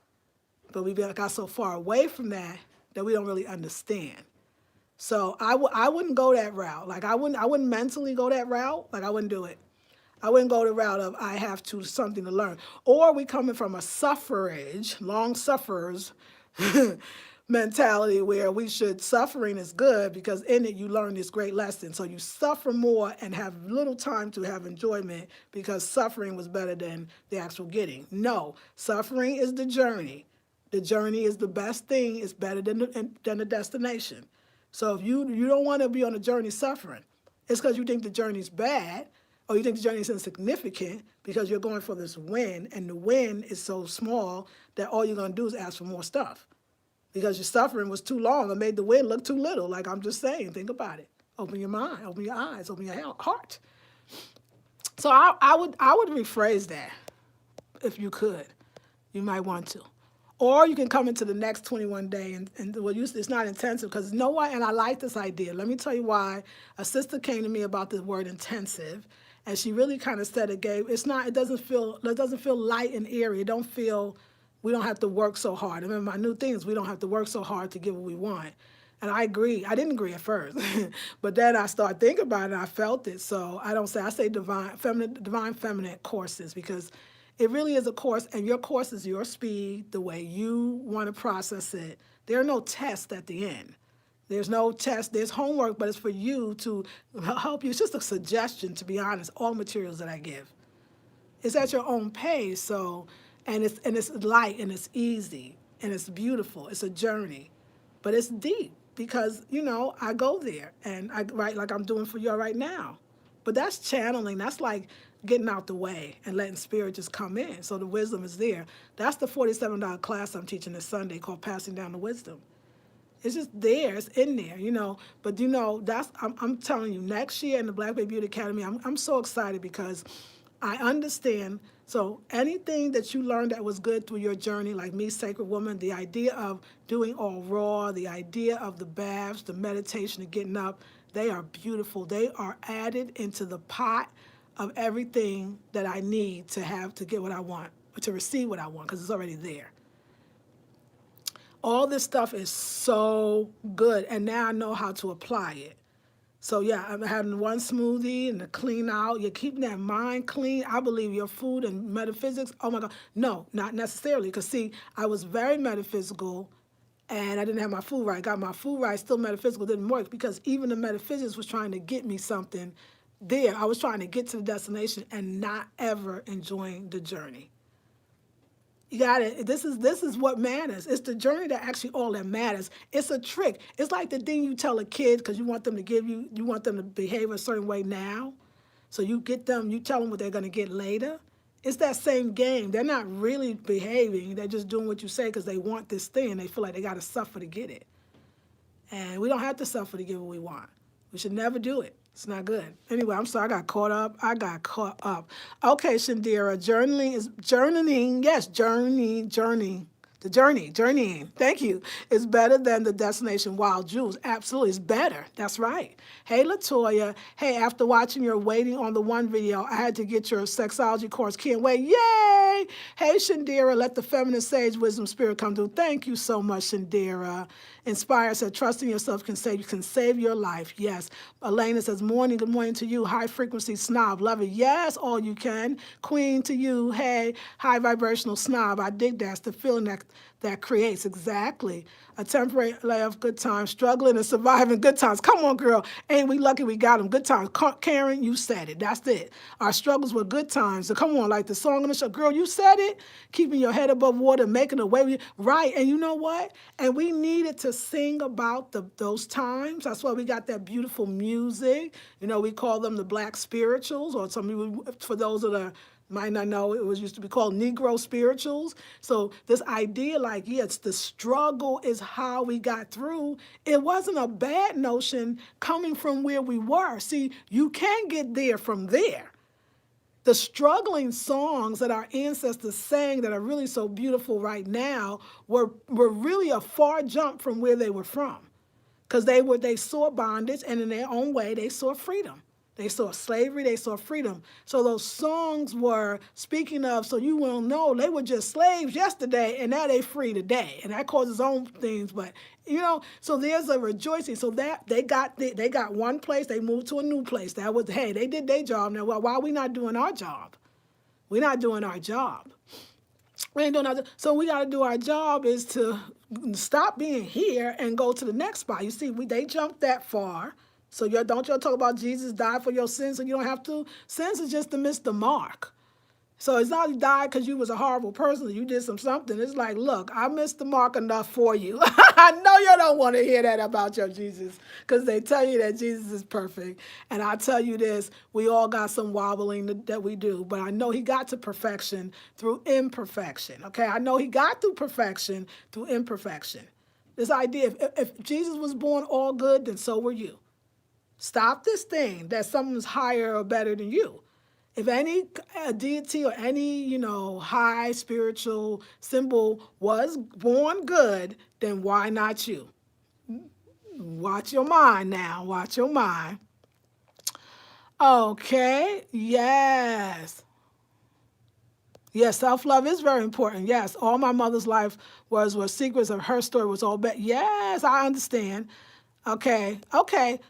But we got so far away from that we don't really understand. So I wouldn't go that route. Like I wouldn't mentally go that route. Like I wouldn't do it. I wouldn't go the route of I have to something to learn. Or we coming from a suffrage, long sufferers mentality where suffering is good because in it you learn this great lesson. So you suffer more and have little time to have enjoyment because suffering was better than the actual getting. No, suffering is the journey. The journey is the best thing. It's better than the destination. So if you don't want to be on a journey suffering, it's because you think the journey's bad or you think the journey is insignificant because you're going for this win, and the win is so small that all you're going to do is ask for more stuff because your suffering was too long and made the win look too little. Like I'm just saying, think about it. Open your mind, open your eyes, open your heart. So I would rephrase that if you could. You might want to. Or you can come into the next 21 day and well, it's not intensive because you know what? And I like this idea. Let me tell you why. A sister came to me about the word intensive, and she really kind of said it doesn't feel light and airy. We don't have to work so hard. I mean, my new thing is we don't have to work so hard to get what we want. And I agree. I didn't agree at first, but then I started thinking about it and I felt it. So I say divine feminine courses because it really is a course, and your course is your speed, the way you want to process it. There are no tests at the end. There's no test. There's homework, but it's for you to help you. It's just a suggestion, to be honest, all materials that I give. It's at your own pace, so, and it's light, and it's easy, and it's beautiful. It's a journey, but it's deep because, I go there, and I write like I'm doing for you right now. But that's channeling. That's like getting out the way and letting spirit just come in. So the wisdom is there. That's the $47 class I'm teaching this Sunday called Passing Down the Wisdom. It's just there. It's in there, But, I'm telling you, next year in the Black Baby Beauty Academy, I'm so excited because I understand. So anything that you learned that was good through your journey, like me, Sacred Woman, the idea of doing all raw, the idea of the baths, the meditation, and getting up, they are beautiful. They are added into the pot of everything that I need to get what I want, to receive what I want, because it's already there. All this stuff is so good, and now I know how to apply it. So yeah, I'm having one smoothie and a clean out. You're keeping that mind clean. I believe your food and metaphysics. Oh my God. No, not necessarily. Because see, I was very metaphysical and I didn't have my food right. Got my food right, still metaphysical didn't work because even the metaphysics was trying to get me something there. I was trying to get to the destination and not ever enjoying the journey. You got it. This is what matters. It's the journey that actually all that matters. It's a trick. It's like the thing you tell a kid because you want them to you want them to behave a certain way now. So you tell them what they're going to get later. It's that same game. They're not really behaving. They're just doing what you say because they want this thing. They feel like they got to suffer to get it. And we don't have to suffer to get what we want. We should never do it. It's not good. Anyway, I'm sorry, I got caught up. Okay, Shandira, journeying. Yes, journey. The journeying. Thank you. Is better than the destination. Wild Jewels. Absolutely, it's better. That's right. Hey, Latoya. Hey, after watching your Waiting on the One video, I had to get your sexology course. Can't wait. Yay! Hey, Shandira, let the feminine sage wisdom spirit come through. Thank you so much, Shandira. Inspire said, trusting yourself can save your life. Yes. Elena says, good morning to you. High frequency snob. Love it. Yes, all you can. Queen to you. Hey, high vibrational snob. I dig that. It's the feeling that creates. Exactly. A temporary lay of good times, struggling and surviving good times. Come on, girl. Ain't we lucky we got them? Good times. Karen, you said it. That's it. Our struggles were good times. So come on, like the song on the show. Girl, you said it. Keeping your head above water, making a way. Right. And you know what? And we needed to sing about those times. That's why we got that beautiful music. You know, we call them the Black spirituals, or some people, for those that might not know, it was used to be called Negro spirituals. So this idea, like, yes, the struggle is how we got through. It wasn't a bad notion coming from where we were. See, you can get there from there. The struggling songs that our ancestors sang that are really so beautiful right now were really a far jump from where they were from. Because they saw bondage, and in their own way, they saw freedom. They saw slavery, they saw freedom. So those songs were speaking of, so you will know, they were just slaves yesterday, and now they free today. And that causes own things, but, you know, so there's a rejoicing. So that they got one place, they moved to a new place. That was, hey, they did their job. Now, why are we not doing our job? We're not doing our job. We ain't doing our job. So we got to do our job is to stop being here and go to the next spot. You see, they jumped that far. So don't y'all talk about Jesus died for your sins, so you don't have to. Sins is just to miss the mark. So it's not you died because you was a horrible person, you did something. It's like, look, I missed the mark enough for you. I know you don't want to hear that about your Jesus, because they tell you that Jesus is perfect. And I tell you this, we all got some wobbling that we do, but I know he got to perfection through imperfection. Okay, I know he got through perfection through imperfection. This idea, if Jesus was born all good, then so were you. Stop this thing that someone's higher or better than you. If any deity or any, high spiritual symbol was born good, then why not you? Watch your mind now. Watch your mind. Okay. Yes. Yes, self-love is very important. Yes, all my mother's life was secrets of her story was all bad. Yes, I understand. Okay.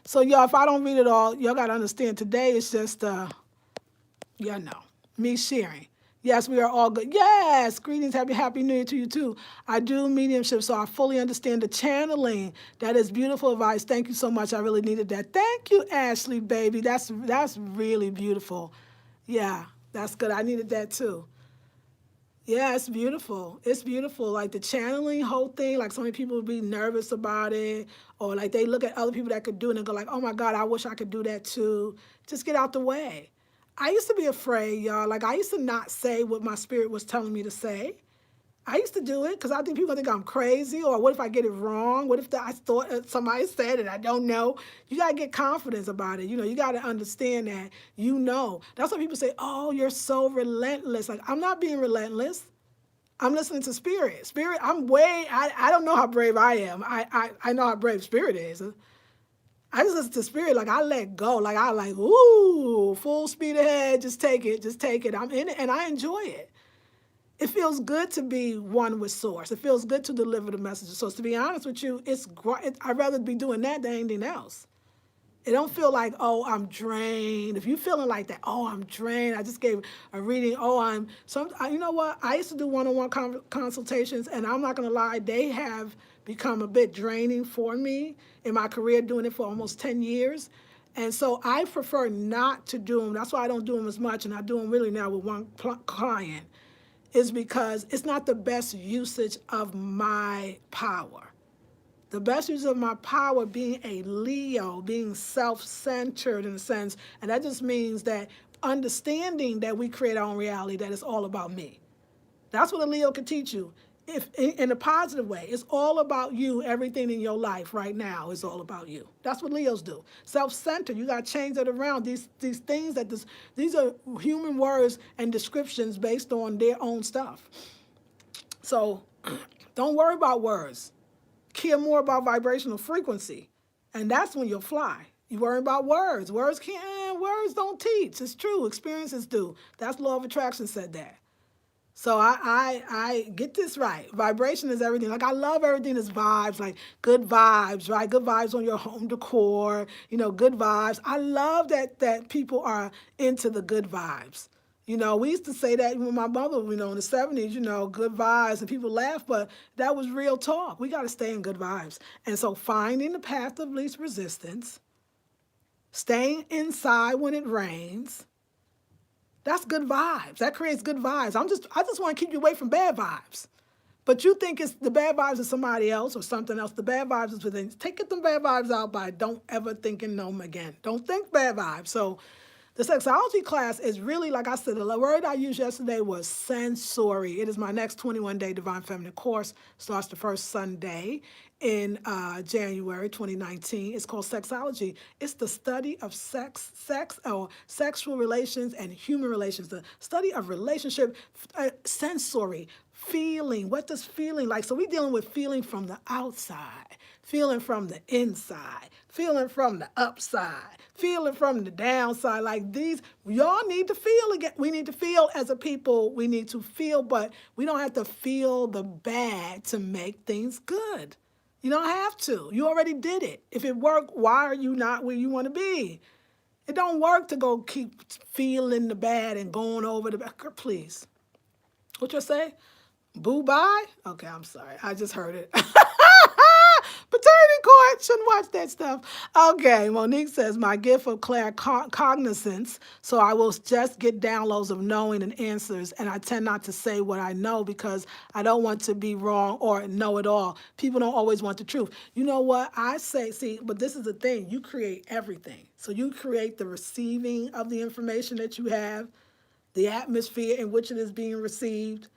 So y'all, if I don't read it all, y'all got to understand today is just, me sharing. Yes, we are all good. Yes, greetings, happy New Year to you too. I do mediumship, so I fully understand the channeling. That is beautiful advice. Thank you so much. I really needed that. Thank you, Ashley, baby. That's really beautiful. Yeah, that's good. I needed that too. Yeah, it's beautiful. It's beautiful. Like the channeling whole thing, like so many people would be nervous about it, or like they look at other people that could do it and go like, oh my God, I wish I could do that too. Just get out the way. I used to be afraid, y'all. Like I used to not say what my spirit was telling me to say. I used to do it because I think people think I'm crazy, or what if I get it wrong? What if I thought somebody said it? I don't know. You got to get confidence about it. You got to understand that, That's why people say, oh, you're so relentless. Like, I'm not being relentless. I'm listening to spirit. Spirit, I don't know how brave I am. I know how brave spirit is. I just listen to spirit. Like, I let go. Like, ooh, full speed ahead. Just take it. I'm in it, and I enjoy it. It feels good to be one with source. It feels good to deliver the message of source. To be honest with you, I'd rather be doing that than anything else. It don't feel like, oh, I'm drained. If you're feeling like that, oh, I'm drained. I just gave a reading. You know what? I used to do one-on-one consultations, and I'm not going to lie, they have become a bit draining for me in my career, doing it for almost 10 years. And so I prefer not to do them. That's why I don't do them as much, and I do them really now with one client. is because it's not the best usage of my power. The best use of my power being a Leo, being self-centered in a sense, and that just means that understanding that we create our own reality, that it's all about me. That's what a Leo can teach you. If in a positive way, it's all about you. Everything in your life right now is all about you. That's what Leos do. Self-centered. You got to change it around. These things these are human words and descriptions based on their own stuff. So don't worry about words. Care more about vibrational frequency, and that's when you'll fly. You worry about words. Words don't teach. It's true. Experiences do. That's law of attraction said that. So I get this right. Vibration is everything. Like I love everything that's vibes, like good vibes, right? Good vibes on your home decor, good vibes. I love that people are into the good vibes. We used to say that when my mother, in the 70s, good vibes, and people laugh, but that was real talk. We got to stay in good vibes. And so finding the path of least resistance, staying inside when it rains, that's good vibes. That creates good vibes. I just want to keep you away from bad vibes. But you think it's the bad vibes of somebody else or something else. The bad vibes is within. Get them bad vibes out by don't ever thinking them again. Don't think bad vibes. So the sexology class is really, like I said, the word I used yesterday was sensory. It is my next 21-day Divine Feminine course. Starts the first Sunday in January 2019. It's called Sexology. It's the study of sex or sexual relations and human relations. The study of relationship, sensory, feeling. What does feeling like? So we're dealing with feeling from the outside, feeling from the inside, feeling from the upside, feeling from the downside. Like these, y'all need to feel again. We need to feel as a people. We need to feel, but we don't have to feel the bad to make things good. You don't have to. You already did it. If it worked, why are you not where you want to be? It don't work to go keep feeling the bad and going over the bad. Please. What you say? Boo bye? Okay, I'm sorry. I just heard it. Paternity court. Shouldn't watch that stuff. Okay, Monique says, my gift of claircognizance, so I will just get downloads of knowing and answers, and I tend not to say what I know because I don't want to be wrong or know it all. People don't always want the truth. You know what? I say, but this is the thing. You create everything. So you create the receiving of the information that you have, the atmosphere in which it is being received.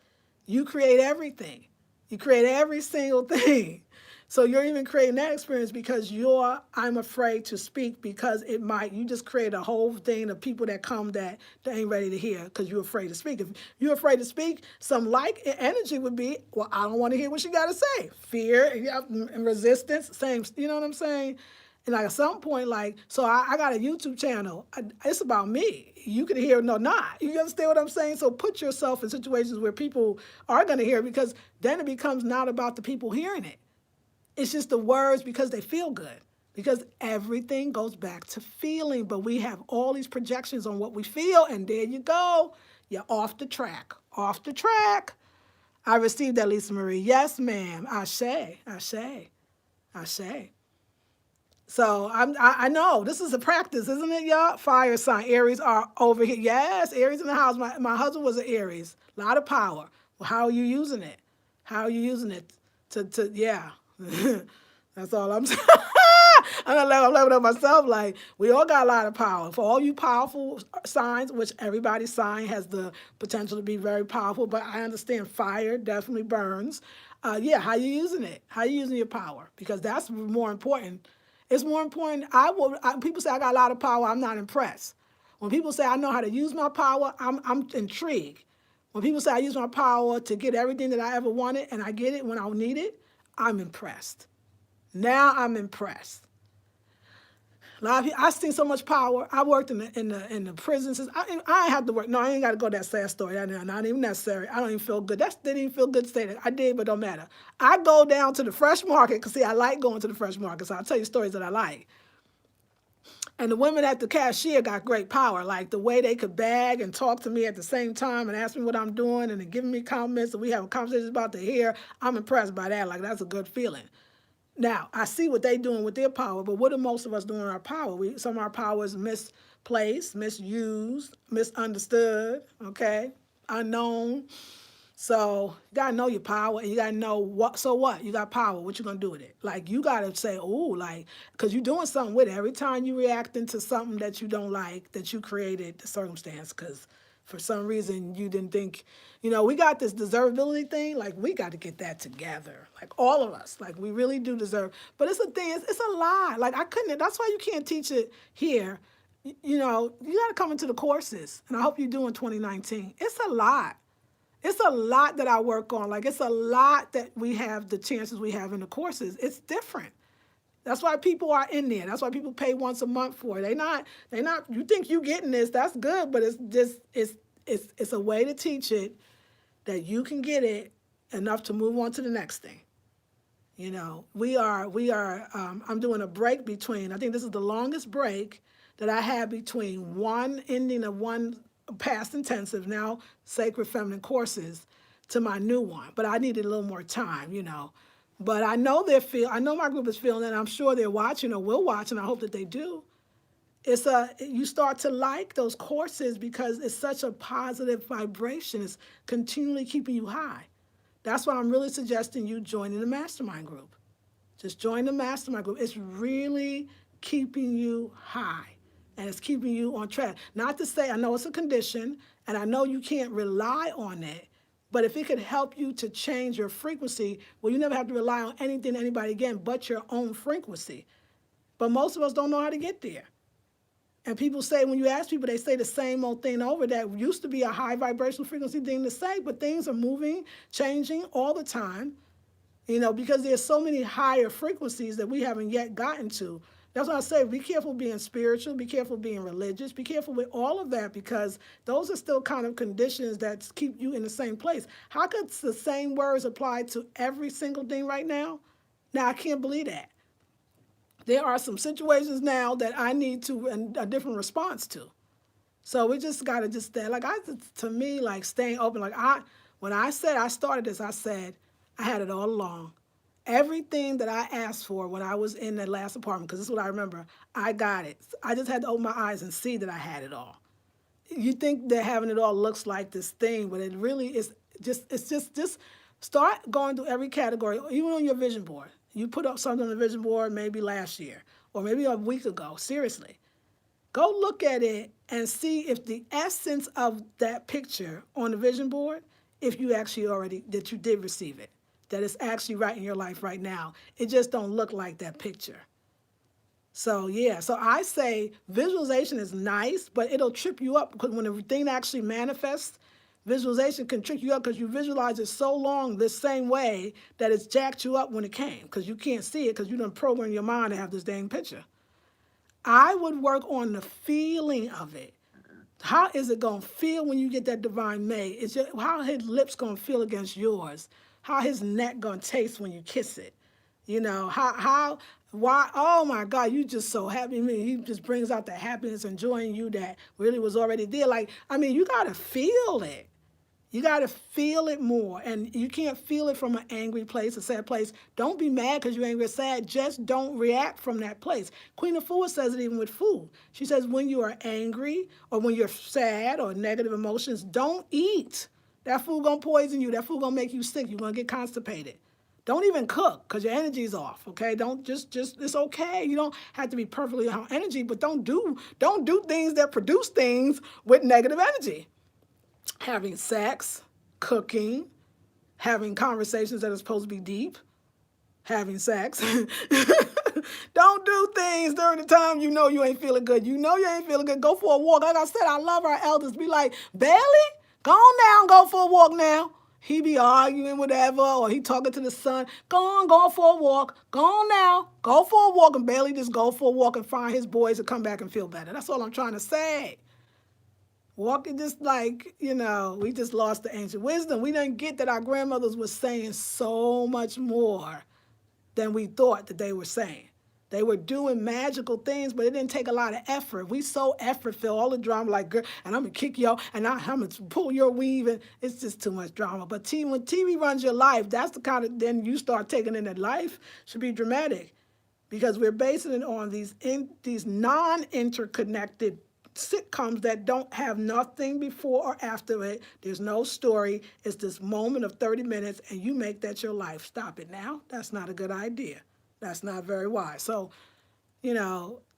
You create everything. You create every single thing. So you're even creating that experience because I'm afraid to speak because you just create a whole thing of people that come that they ain't ready to hear because you're afraid to speak. If you're afraid to speak, some energy would be, well, I don't want to hear what she got to say. Fear and resistance, same, you know what I'm saying? And like at some point, so I got a YouTube channel. It's about me. You can hear it or not. You understand what I'm saying? So put yourself in situations where people are going to hear it because then it becomes not about the people hearing it. It's just the words because they feel good. Because everything goes back to feeling. But we have all these projections on what we feel. And there you go. You're off the track. Off the track. I received that, Lisa Marie. Yes, ma'am. Ashe. Ashe. Ashe. So I know this is a practice, isn't it, y'all? Fire sign. Aries are over here. Yes, Aries in the house. My husband was an Aries. A lot of power. Well, how are you using it? How are you using it to yeah. That's all I'm saying. I'm laughing at myself. Like, we all got a lot of power. For all you powerful signs, which everybody's sign has the potential to be very powerful, but I understand fire definitely burns. How you using it? How you using your power? Because that's more important. It's more important. People say I got a lot of power. I'm not impressed. When people say I know how to use my power, I'm intrigued. When people say I use my power to get everything that I ever wanted and I get it when I need it, I'm impressed. Now I'm impressed. A lot of people, I've seen so much power. I worked in the prisons. I ain't have to work. No, I ain't got to go that sad story. Not even necessary. I don't even feel good. That didn't even feel good to say that. I did, but don't matter. I go down to the fresh market because, see, I like going to the fresh market. So I'll tell you stories that I like. And the women at the cashier got great power. Like the way they could bag and talk to me at the same time and ask me what I'm doing and then giving me comments and we have a conversation about the hair. I'm impressed by that. Like, that's a good feeling. Now, I see what they're doing with their power, but what are most of us doing with our power? Some of our power is misplaced, misused, misunderstood, okay, unknown. So you gotta know your power, and you gotta know what. So what? You got power. What you gonna do with it? Like you gotta say, oh, like, because you're doing something with it. Every time you react into something that you don't like, that you created the circumstance, because for some reason you didn't think, we got this deservability thing. Like we got to get that together. Like all of us, like we really do deserve. But it's a thing. It's a lie. Like I couldn't. That's why you can't teach it here. You got to come into the courses, and I hope you do in 2019. It's a lot. It's a lot that I work on. Like it's a lot that we have, the chances we have in the courses. It's different. That's why people are in there. That's why people pay once a month for it. They not, you think you getting this, that's good, but it's just, it's a way to teach it that you can get it enough to move on to the next thing. I'm doing a break between, I think this is the longest break that I had between one ending of one past intensive, now Sacred Feminine courses, to my new one. But I needed a little more time, But I know I know my group is feeling it. I'm sure they're watching or will watch, and I hope that they do. You start to like those courses because it's such a positive vibration. It's continually keeping you high. That's why I'm really suggesting you joining the mastermind group. Just join the mastermind group. It's really keeping you high, and it's keeping you on track. Not to say, I know it's a condition, and I know you can't rely on it, but if it could help you to change your frequency, well, you never have to rely on anything, anybody again, but your own frequency. But most of us don't know how to get there. And people say, when you ask people, they say the same old thing over. That used to be a high vibrational frequency thing to say, but things are moving, changing all the time, because there's so many higher frequencies that we haven't yet gotten to. That's why I say, be careful being spiritual, be careful being religious, be careful with all of that, because those are still kind of conditions that keep you in the same place. How could the same words apply to every single thing right now? Now, I can't believe that. There are some situations now that I need a different response to. So we just got to just stay. To me, staying open. When I said I started this, I said I had it all along. Everything that I asked for when I was in that last apartment, because this is what I remember, I got it. I just had to open my eyes and see that I had it all. You think that having it all looks like this thing, but it really is just start going through every category, even on your vision board. You put up something on the vision board maybe last year or maybe a week ago. Seriously. Go look at it and see if the essence of that picture on the vision board, if you actually that you did receive it, that it's actually right in your life right now. It just don't look like that picture. So, yeah. So I say visualization is nice, but it'll trip you up because when the thing actually manifests, visualization can trick you up because you visualize it so long this same way that it's jacked you up when it came because you can't see it because you done programmed your mind to have this dang picture. I would work on the feeling of it. How is it going to feel when you get that divine mate? How his lips going to feel against yours? How his neck going to taste when you kiss it? Why, oh my God, you just so happy. I mean, he just brings out the happiness and joy in you that really was already there. You got to feel it. You got to feel it more. And you can't feel it from an angry place, a sad place. Don't be mad because you're angry or sad. Just don't react from that place. Queen of Food says it even with food. She says when you are angry or when you're sad or negative emotions, don't eat. That food going to poison you. That food going to make you sick. You're going to get constipated. Don't even cook because your energy's off, okay? Don't just it's okay. You don't have to be perfectly on energy, but don't do things that produce things with negative energy. Having sex, cooking, having conversations that are supposed to be deep, having sex. Don't do things during the time you know you ain't feeling good. You know you ain't feeling good. Go for a walk. Like I said, I love our elders. Be like, Bailey, go on now, go for a walk now. He be arguing whatever, or he talking to the son. Go for a walk. Go on now, go for a walk. And Bailey just go for a walk and find his boys and come back and feel better. That's all I'm trying to say. Walking just we just lost the ancient wisdom. We didn't get that our grandmothers were saying so much more than we thought that they were saying. They were doing magical things, but it didn't take a lot of effort. We so effort-filled, all the drama, like, girl, and I'm going to kick you out, and I'm going to pull your weave, and it's just too much drama. But when TV runs your life, that's the kind of, then you start taking in that life should be dramatic because we're basing it on these non-interconnected sitcoms that don't have nothing before or after it. There's no story. It's this moment of 30 minutes, and you make that your life. Stop it now. That's not a good idea. That's not very wise. So,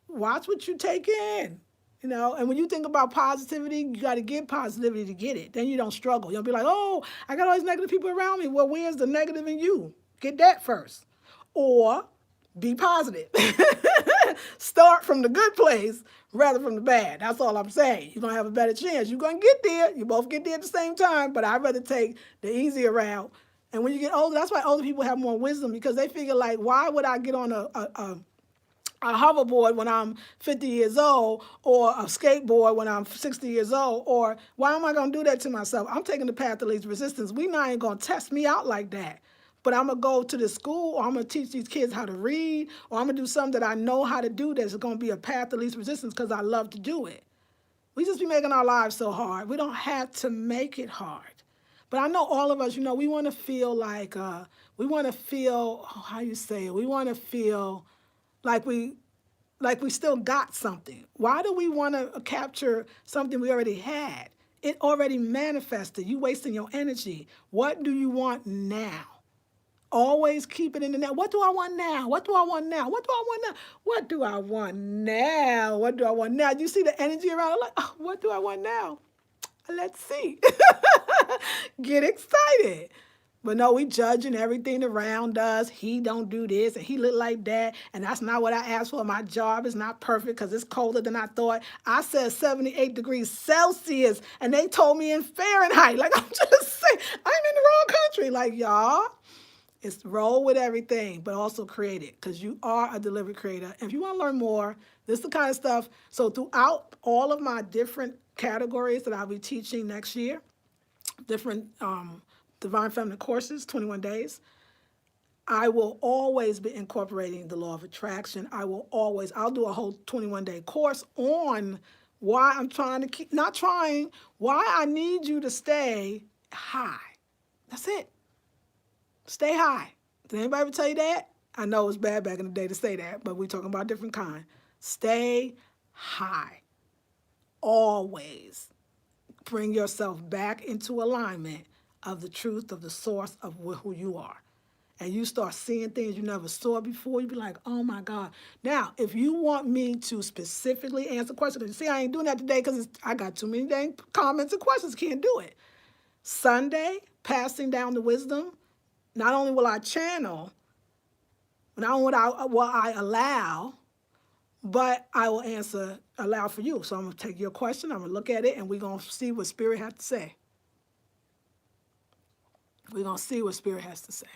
watch what you take in. And when you think about positivity, you got to get positivity to get it. Then you don't struggle. You don't be like, oh, I got all these negative people around me. Well, where's the negative in you? Get that first. Or be positive. Start from the good place rather from the bad. That's all I'm saying. You're going to have a better chance. You're going to get there. You both get there at the same time, but I'd rather take the easier route. And when you get older, that's why older people have more wisdom, because they figure, like, why would I get on a hoverboard when I'm 50 years old, or a skateboard when I'm 60 years old, or why am I going to do that to myself? I'm taking the path of least resistance. We not even going to test me out like that. But I'm going to go to the school, or I'm going to teach these kids how to read, or I'm going to do something that I know how to do that's going to be a path of least resistance because I love to do it. We just be making our lives so hard. We don't have to make it hard. But I know all of us, we want to feel like, we want to feel like we still got something. Why do we want to capture something we already had? It already manifested. You wasting your energy. What do you want now? Always keep it in the now. What do I want now? What do I want now? What do I want now? What do I want now? What do I want now? You see the energy around it? Like, oh, what do I want now? Let's see. Get excited. But no, we judging everything around us. He don't do this, and he look like that, and that's not what I asked for. My job is not perfect because it's colder than I thought. I said 78 degrees Celsius, and they told me in Fahrenheit. Like, I'm just saying, I'm in the wrong country. Like, y'all, it's roll with everything, but also create it, because you are a delivery creator. And if you want to learn more, this is the kind of stuff. So throughout all of my different categories that I'll be teaching next year, different Divine Feminine courses, 21 days, I will always be incorporating the law of attraction. I'll do a whole 21-day course on why I'm trying to why I need you to stay high. That's it. Stay high. Did anybody ever tell you that? I know it was bad back in the day to say that, but we're talking about a different kind. Stay high. Always bring yourself back into alignment of the truth of the source of who you are. And you start seeing things you never saw before. You be like, oh my God. Now, if you want me to specifically answer questions, see, I ain't doing that today because I got too many dang comments and questions. Can't do it. Sunday, passing down the wisdom. Not only will I channel, not only will I allow, but I will allow for you. So I'm going to take your question, I'm going to look at it, and we're going to see what Spirit has to say. We're going to see what Spirit has to say.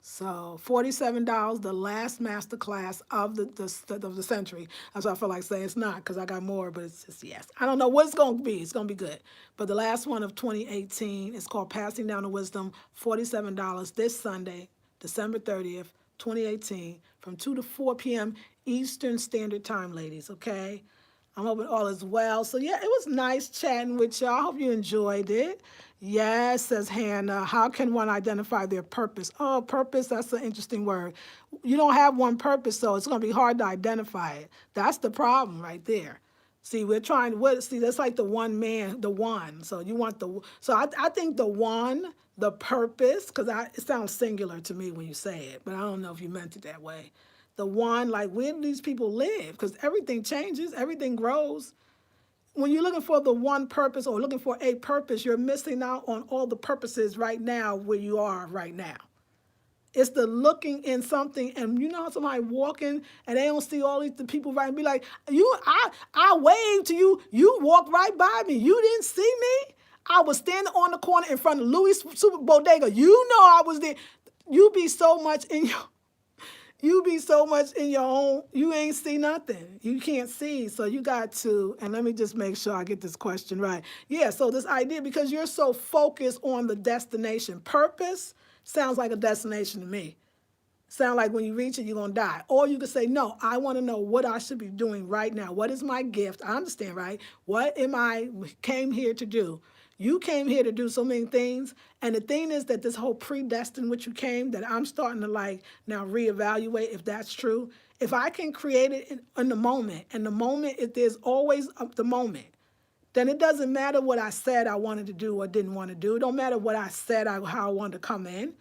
So $47, the last master class of the century. That's what I feel like saying. It's not, because I got more, but it's just yes. I don't know what it's going to be. It's going to be good. But the last one of 2018 is called Passing Down the Wisdom, $47 this Sunday, December 30th, 2018, from 2 to 4 p.m. Eastern Standard Time, ladies, okay? I'm hoping all is well. So, yeah, it was nice chatting with y'all. I hope you enjoyed it. Yes, says Hannah. How can one identify their purpose? Oh, purpose, that's an interesting word. You don't have one purpose, so it's going to be hard to identify it. That's the problem right there. See, that's like the one man, the one. So you want I think the one, the purpose, because it sounds singular to me when you say it, but I don't know if you meant it that way. The one, like, where do these people live? Because everything changes, everything grows. When you're looking for the one purpose or looking for a purpose, you're missing out on all the purposes right now where you are right now. It's the looking in something, and you know how somebody walking and they don't see all the people right and be like, I waved to you, you walked right by me, you didn't see me? I was standing on the corner in front of Louis Super Bodega. You know I was there. You be so much in your own, you ain't see nothing. You can't see, so you got to, and let me just make sure I get this question right. Yeah, so this idea, because you're so focused on the destination. Purpose sounds like a destination to me. Sound like when you reach it, you're going to die. Or you could say, no, I want to know what I should be doing right now. What is my gift? I understand, right? What am I came here to do? You came here to do so many things. And the thing is that this whole predestined which you came, that I'm starting to now reevaluate if that's true. If I can create it in the moment, and the moment, if there's always the moment, then it doesn't matter what I said I wanted to do or didn't want to do. It don't matter what I said, how I wanted to come in.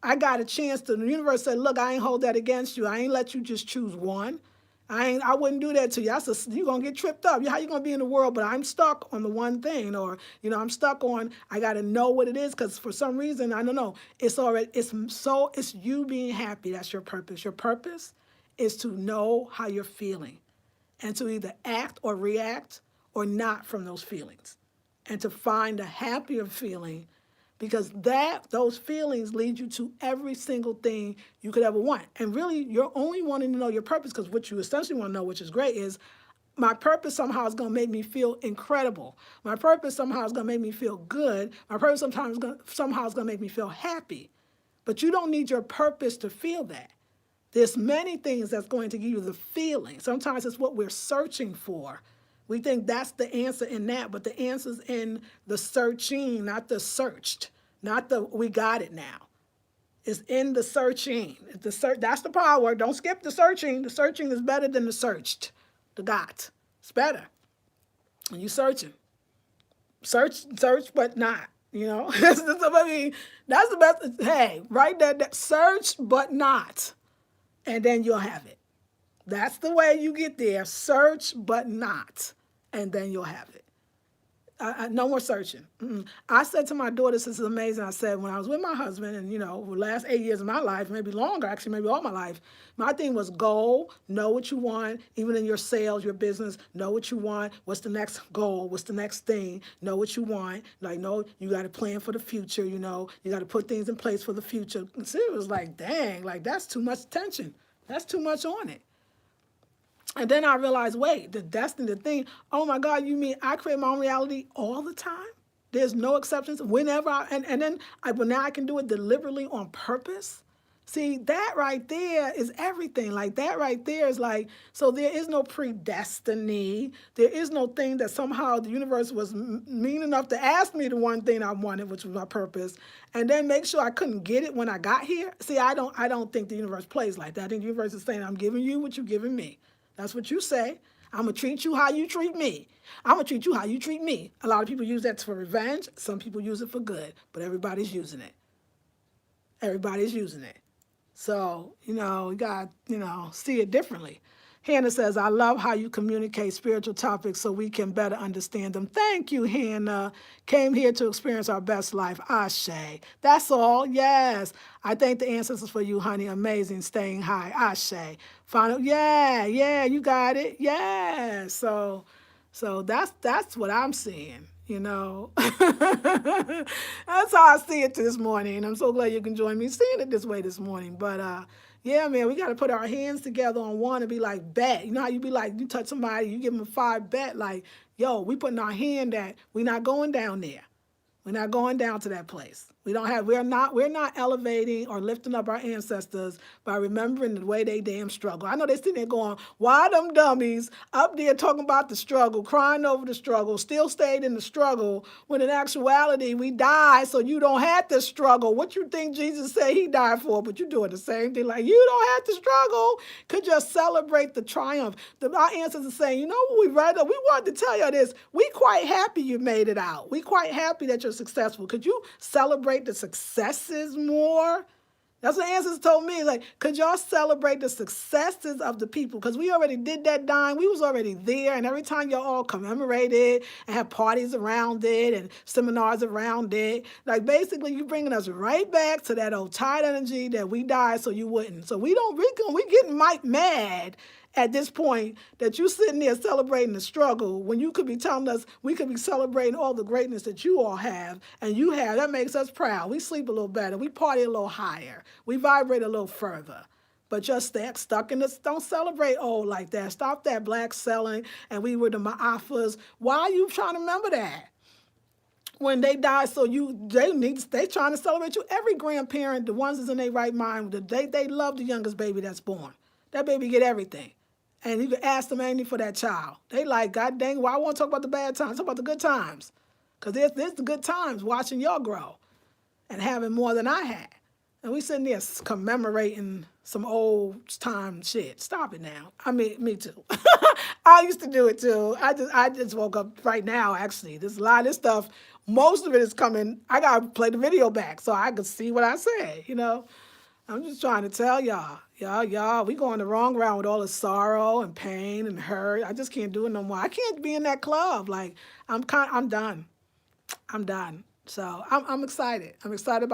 I got a chance to, the universe said, look, I ain't hold that against you. I ain't let you just choose one. I wouldn't do that to you. You're going to get tripped up. How you going to be in the world? But I'm stuck on the one thing, or, I'm stuck on, I got to know what it is. Because for some reason, I don't know, it's you being happy. That's your purpose. Your purpose is to know how you're feeling and to either act or react or not from those feelings, and to find a happier feeling, because those feelings lead you to every single thing you could ever want. And really, you're only wanting to know your purpose because what you essentially want to know, which is great, is my purpose somehow is going to make me feel incredible. My purpose somehow is going to make me feel good. My purpose somehow is going to make me feel happy. But you don't need your purpose to feel that. There's many things that's going to give you the feeling. Sometimes it's what we're searching for. We think that's the answer in that, but the answer's in the searching, not the searched, not the we got it now. It's in the searching. That's the power. Don't skip the searching. The searching is better than the searched, the got. It's better. And you searching. Search, but not. I mean, that's the best. Hey, write that search, but not. And then you'll have it. That's the way you get there. Search, but not. And then you'll have it. No more searching. I said to my daughter, this is amazing. I said, when I was with my husband, and, the last 8 years of my life, maybe longer, actually, maybe all my life, my thing was goal, know what you want, even in your sales, your business, know what you want. What's the next goal? What's the next thing? Know what you want. No, you got to plan for the future, you got to put things in place for the future. And so it was like, dang, that's too much attention. That's too much on it. And then I realized, wait, the destiny, the thing, oh my God, you mean I create my own reality all the time? There's no exceptions. Whenever but now I can do it deliberately on purpose. See, that right there is everything. That right there is so there is no predestiny. There is no thing that somehow the universe was mean enough to ask me the one thing I wanted, which was my purpose, and then make sure I couldn't get it when I got here. See, I don't think the universe plays like that. I think the universe is saying, I'm giving you what you're giving me. That's what you say. I'm going to treat you how you treat me. I'm going to treat you how you treat me. A lot of people use that for revenge. Some people use it for good, but everybody's using it. Everybody's using it. So, you got to, see it differently. Hannah says, I love how you communicate spiritual topics so we can better understand them. Thank you, Hannah. Came here to experience our best life. Ashe. That's all. Yes. I thank the ancestors for you, honey. Amazing. Staying high. Ashe. Final. Yeah, you got it. Yeah. So that's what I'm seeing. That's how I see it this morning. And I'm so glad you can join me seeing it this way this morning. But yeah, man, we got to put our hands together on one and be like, bet. You know how you be like, you touch somebody, you give them a 5 bet, yo, we putting our hand that we're not going down there. We're not going down to that place. We're not elevating or lifting up our ancestors by remembering the way they damn struggle. I know they're sitting there going, why them dummies up there talking about the struggle, crying over the struggle, still stayed in the struggle, when in actuality we died so you don't have to struggle. What you think Jesus said he died for? But you're doing the same thing. You don't have to struggle. Could just celebrate the triumph. Our ancestors are saying, you know what we read? We wanted to tell you this. We quite happy you made it out. We quite happy that you're successful. Could you celebrate the successes more? That's what ancestors told me. Could y'all celebrate the successes of the people? Because we already did that dying. We was already there. And every time y'all all commemorate it and have parties around it and seminars around it, basically you bringing us right back to that old tired energy that we died so you wouldn't. So we getting mad at this point that you sitting there celebrating the struggle when you could be telling us we could be celebrating all the greatness that you all have and you have. That makes us proud. We sleep a little better. We party a little higher. We vibrate a little further. But just stay stuck in this. Don't celebrate old like that. Stop that black selling and we were the Ma'afas. Why are you trying to remember that? When they die, so they trying to celebrate you. Every grandparent, the ones that's in their right mind, they love the youngest baby that's born. That baby get everything. And you can ask them anything for that child. They like, God dang, well, I want to talk about the bad times. Talk about the good times. Because there's the good times watching y'all grow and having more than I had. And we sitting there commemorating some old time shit. Stop it now. I mean, me too. I used to do it too. I just woke up right now. Actually, there's a lot of this stuff. Most of it is coming. I gotta play the video back so I could see what I said. I'm just trying to tell y'all, we going the wrong route with all the sorrow and pain and hurt. I just can't do it no more. I can't be in that club. Like I'm done. I'm done. So I'm excited. I'm excited about